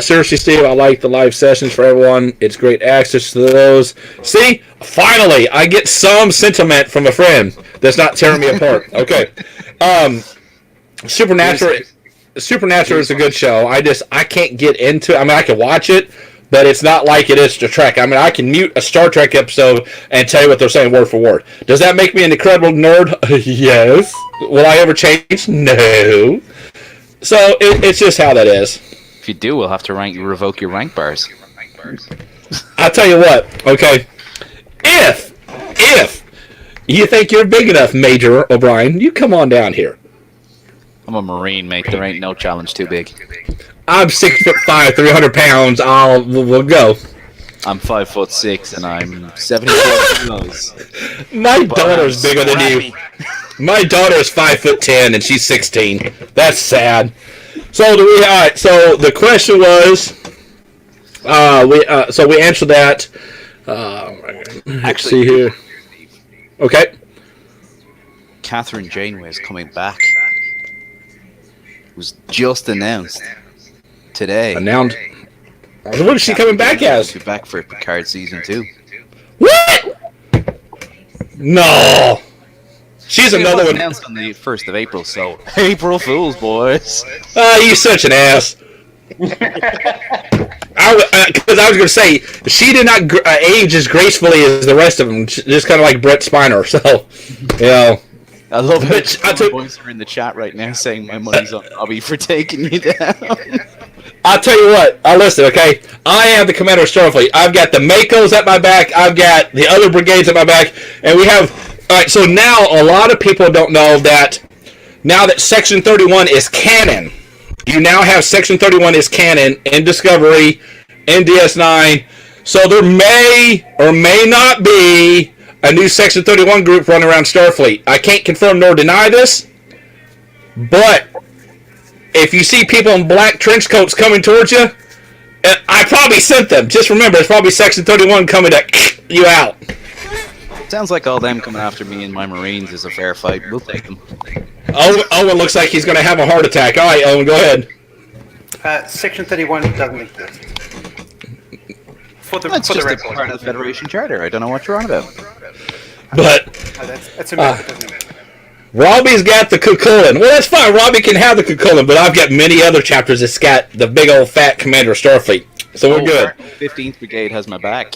Seriously, Steve, I like the live sessions for everyone. It's great access to those. See, finally, I get some sentiment from a friend that's not tearing me apart. Okay. Supernatural is a good show. I can't get into it. I mean, I can watch it, but it's not like it is to Trek. I mean, I can mute a Star Trek episode and tell you what they're saying word for word. Does that make me an incredible nerd? Yes. Will I ever change? No. So it's just how that is. If you do, we'll have to revoke your rank bars. I'll tell you what, okay? If you think you're big enough, Major O'Brien, you come on down here. I'm a Marine, mate. There ain't no challenge too big. I'm 6'5", 300 pounds. We'll go. I'm 5'6", and I'm 74 kilos. My daughter's bigger than you. My daughter's 5'10", and she's 16. That's sad. So all right. So the question was, we answered that. Let's see here. Okay. Catherine Janeway is coming back. It was just announced today. Announced. What is she coming back as? She'll be back for Picard season 2. What? No. She's another one. Announced on the 1st of April, so April Fools, boys. You such an ass. Because I was going to say, she did not age as gracefully as the rest of them, just kind of like Brett Spiner. So, you know. I love how boys are in the chat right now saying my money's on Robbie for taking you down. I'll tell you what. Listen, okay? I am the commander of Starfleet. I've got the Makos at my back. I've got the other brigades at my back. And we have... All right, so now a lot of people don't know that now that Section 31 is canon, you now have Section 31 is canon in Discovery, in DS9. So there may or may not be a new Section 31 group running around Starfleet. I can't confirm nor deny this, but if you see people in black trench coats coming towards you, I probably sent them. Just remember, it's probably Section 31 coming to you out. Sounds like all them coming after me and my Marines is a fair fight. We'll take them. Owen looks like he's going to have a heart attack. All right, Owen, go ahead. Section 31 doesn't exist. That's just a part of the Federation Charter. I don't know what you're on about. But that's a myth. Doesn't it? Robbie's got the Cucullin. Well, that's fine. Robbie can have the Cucullin, but I've got many other chapters that's got the big old fat Commander of Starfleet. So we're good. 15th Brigade has my back.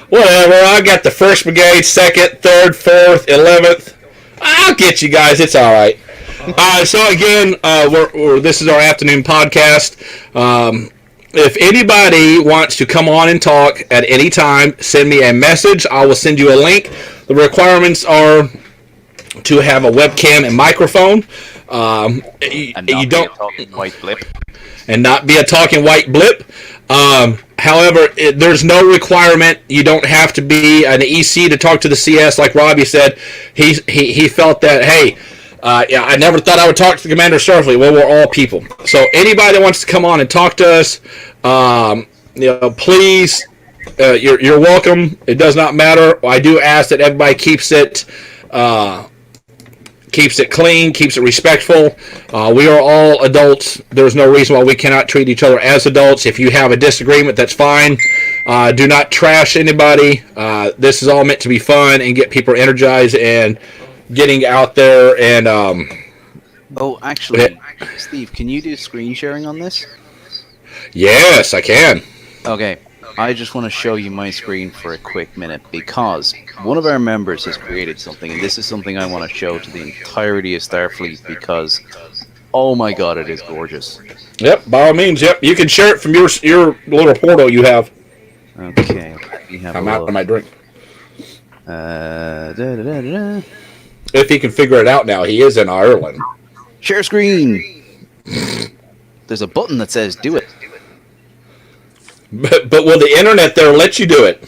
Whatever. I got the 1st Brigade, 2nd, 3rd, 4th, 11th. I'll get you guys. It's all right. So again, this is our afternoon podcast. If anybody wants to come on and talk at any time, send me a message. I will send you a link. The requirements are to have a webcam and microphone. You don't talking white blip. And not be a talking white blip. However, there's no requirement. You don't have to be an EC to talk to the CS. Like Robbie said, he felt that, hey, I never thought I would talk to the Commander of Starfleet. Well, we're all people. So anybody that wants to come on and talk to us, please, you're welcome. It does not matter. I do ask that everybody keeps it clean, keeps it respectful. We are all adults. There's no reason why we cannot treat each other as adults. If you have a disagreement, that's fine. Do not trash anybody. This is all meant to be fun and get people energized and getting out there and... Oh, actually, Steve, can you do screen sharing on this? Yes, I can. Okay. I just want to show you my screen for a quick minute because one of our members has created something, and this is something I want to show to the entirety of Starfleet because, oh my god, it is gorgeous. Yep, by all means, yep. You can share it from your little portal you have. Okay, I'm out of my drink. If he can figure it out now, he is in Ireland. Share screen! There's a button that says do it. But will the internet there let you do it?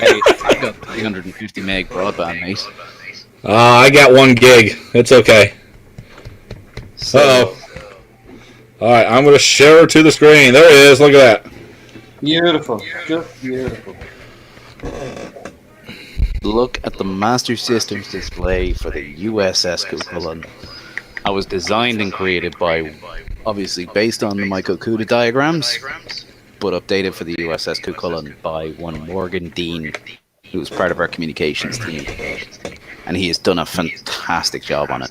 Hey, I've got 350 meg broadband, mate. I got 1 gig. It's okay. So, alright, I'm going to share to the screen. There it is. Look at that. Beautiful. Just beautiful. Look at the Master Systems display for the USS Cucullin. I was designed and created by, obviously based on the Michael Kuda diagrams, but updated for the USS Cucullin by one Morgan Dean, who was part of our communications team. And he has done a fantastic job on it.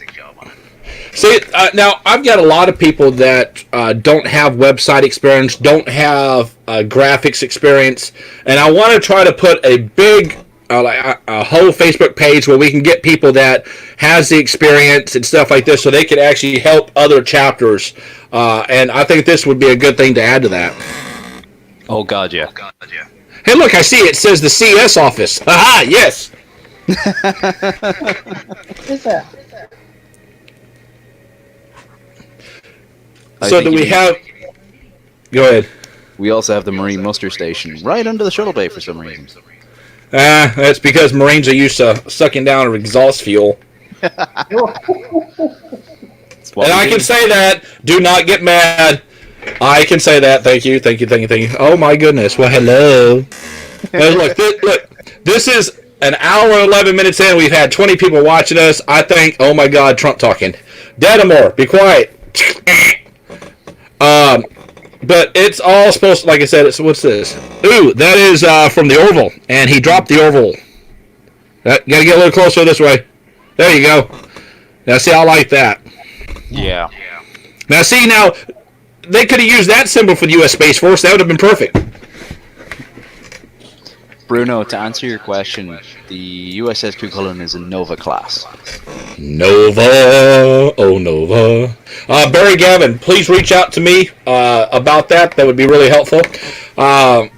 See, now I've got a lot of people that don't have website experience, don't have graphics experience, and I want to try to put a big, a whole Facebook page where we can get people that has the experience and stuff like this, so they can actually help other chapters. And I think this would be a good thing to add to that. Oh God, yeah. Hey, look, I see it says the CS office. Aha, yes. Is that? So do we have... Go ahead. We also have the Marine Muster Station right under the shuttle bay for some reason. That's because Marines are used to sucking down exhaust fuel. And I can say that. Do not get mad. I can say that. Thank you. Oh my goodness. Well, hello. Look, this is an hour and 11 minutes in. We've had 20 people watching us. I think, oh my God, Trump talking. Dadamore, be quiet. But it's all supposed to, like I said, what's this? Ooh, that is from the Orville, and he dropped the Orville. Gotta get a little closer this way. There you go. Now, see, I like that. Yeah. Now, see, now, they could have used that symbol for the U.S. Space Force. That would have been perfect. Bruno, to answer your question, the USS Cuchulainn is a Nova class. Nova, oh Nova. Barry Gavin, please reach out to me about that. That would be really helpful.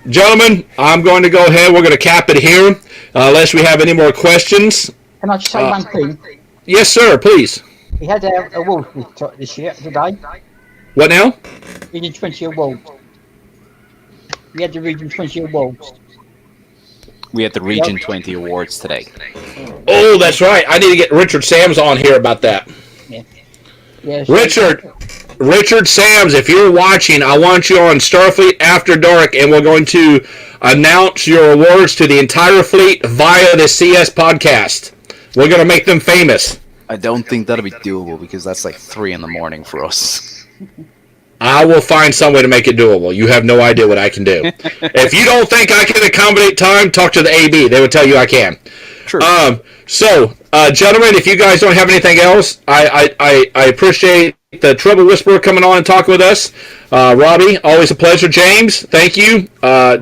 Gentlemen, I'm going to go ahead. We're going to cap it here, unless we have any more questions. Can I just say one thing? Yes, sir, please. We had a award this year, today. What now? Region 20 awards. We had the Region 20 awards. We had the Region 20 awards today. Oh, that's right. I need to get Richard Sams on here about that. Yeah. Yeah, Richard Sams, if you're watching, I want you on Starfleet After Dark, and we're going to announce your awards to the entire fleet via the CS podcast. We're going to make them famous. I don't think that'll be doable because that's like 3 in the morning for us. I will find some way to make it doable. You have no idea what I can do. If you don't think I can accommodate time, talk to the AB. They would tell you I can. True. So, gentlemen, if you guys don't have anything else, I appreciate the Trouble Whisperer coming on and talking with us. Robbie, always a pleasure. James, thank you.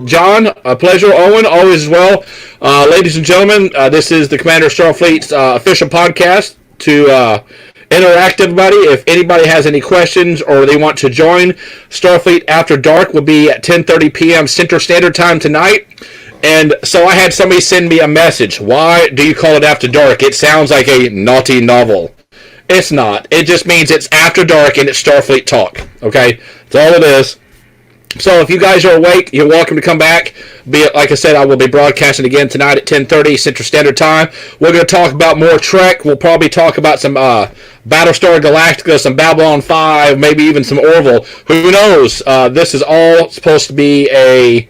John, a pleasure. Owen, always as well. Ladies and gentlemen, this is the Commander of Starfleet's official podcast to interact everybody. If anybody has any questions or they want to join, Starfleet After Dark will be at 10:30 p.m. Central Standard Time tonight. And so I had somebody send me a message. Why do you call it After Dark? It sounds like a naughty novel. It's not. It just means it's After Dark and it's Starfleet Talk. Okay? That's all it is. So if you guys are awake, you're welcome to come back. Like I said, I will be broadcasting again tonight at 10:30 Central Standard Time. We're going to talk about more Trek. We'll probably talk about some Battlestar Galactica, some Babylon 5, maybe even some Orville. Who knows? This is all supposed to be a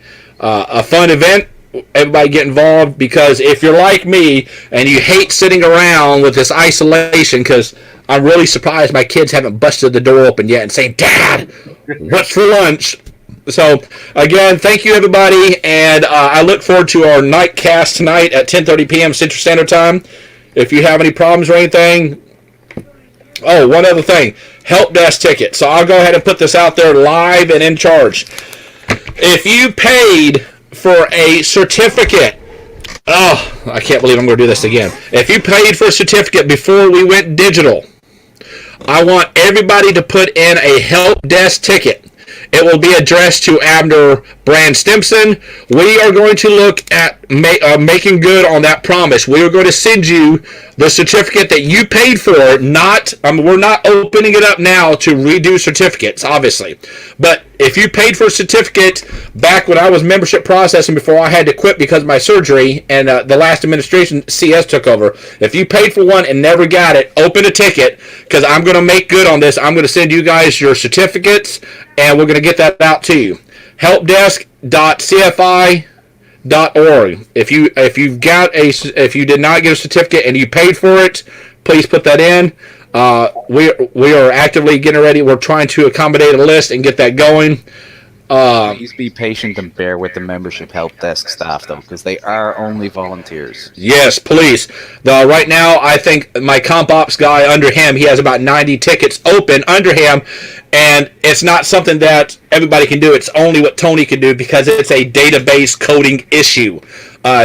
fun event. Everybody get involved, because if you're like me and you hate sitting around with this isolation, because I'm really surprised my kids haven't busted the door open yet and saying, "Dad, what's for lunch?" So, again, thank you, everybody, and I look forward to our night cast tonight at 10:30 p.m. Central Standard Time. If you have any problems or anything... Oh, one other thing. Help desk ticket. So I'll go ahead and put this out there live and in charge. If you paid for a certificate... Oh, I can't believe I'm going to do this again. If you paid for a certificate before we went digital, I want everybody to put in a help desk ticket. It will be addressed to Abner Brand Stimson. We are going to look at making good on that promise. We are going to send you the certificate that you paid for. We're not opening it up now to redo certificates, obviously. But if you paid for a certificate back when I was membership processing before I had to quit because of my surgery and the last administration CS took over, if you paid for one and never got it, open a ticket, because I'm going to make good on this. I'm going to send you guys your certificates, and we're going to get that out to you. Helpdesk.cfi.org. If you did not get a certificate and you paid for it, please put that in. We are actively getting ready. We're trying to accommodate a list and get that going. Please be patient and bear with the membership help desk staff, though, because they are only volunteers. Yes, please. Right now, I think my comp ops guy under him, he has about 90 tickets open under him, and it's not something that everybody can do. It's only what Tony can do because it's a database coding issue.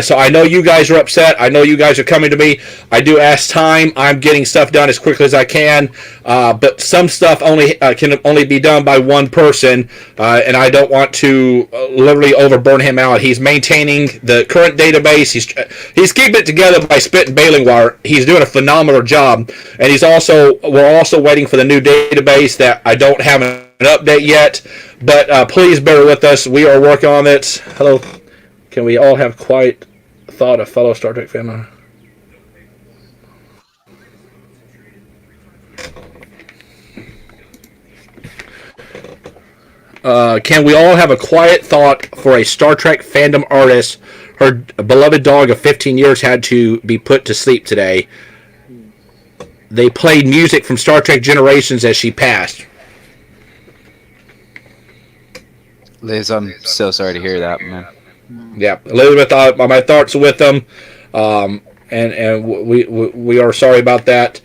So I know you guys are upset. I know you guys are coming to me. I do ask time. I'm getting stuff done as quickly as I can, but some stuff can only be done by one person, and I don't want to literally overburn him out. He's maintaining the current database. He's keeping it together by spit and baling wire. He's doing a phenomenal job, and we're also waiting for the new database that I don't have an update yet. But please bear with us. We are working on it. Hello. Can we all have quiet thought of fellow Star Trek fan? Can we all have a quiet thought for a Star Trek fandom artist? Her beloved dog of 15 years had to be put to sleep today. They played music from Star Trek Generations as she passed. Liz, I'm so sorry to hear that, man. Yeah, Elizabeth, my thoughts are with them, and we are sorry about that.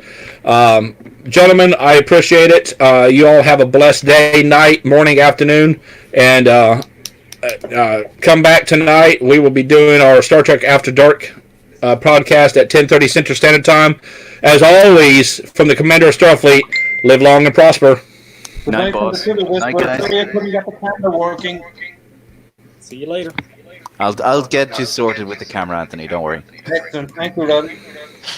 Gentlemen, I appreciate it. You all have a blessed day, night, morning, afternoon, and come back tonight. We will be doing our Star Trek After Dark podcast at 10:30 Central Standard Time. As always, from the Commander of Starfleet, live long and prosper. Good Night, night, boss. Night, Night, Sorry I couldn't get the camera working. See you later. I'll get you sorted with the camera, Anthony. Don't worry. Excellent. Thank you, Rod.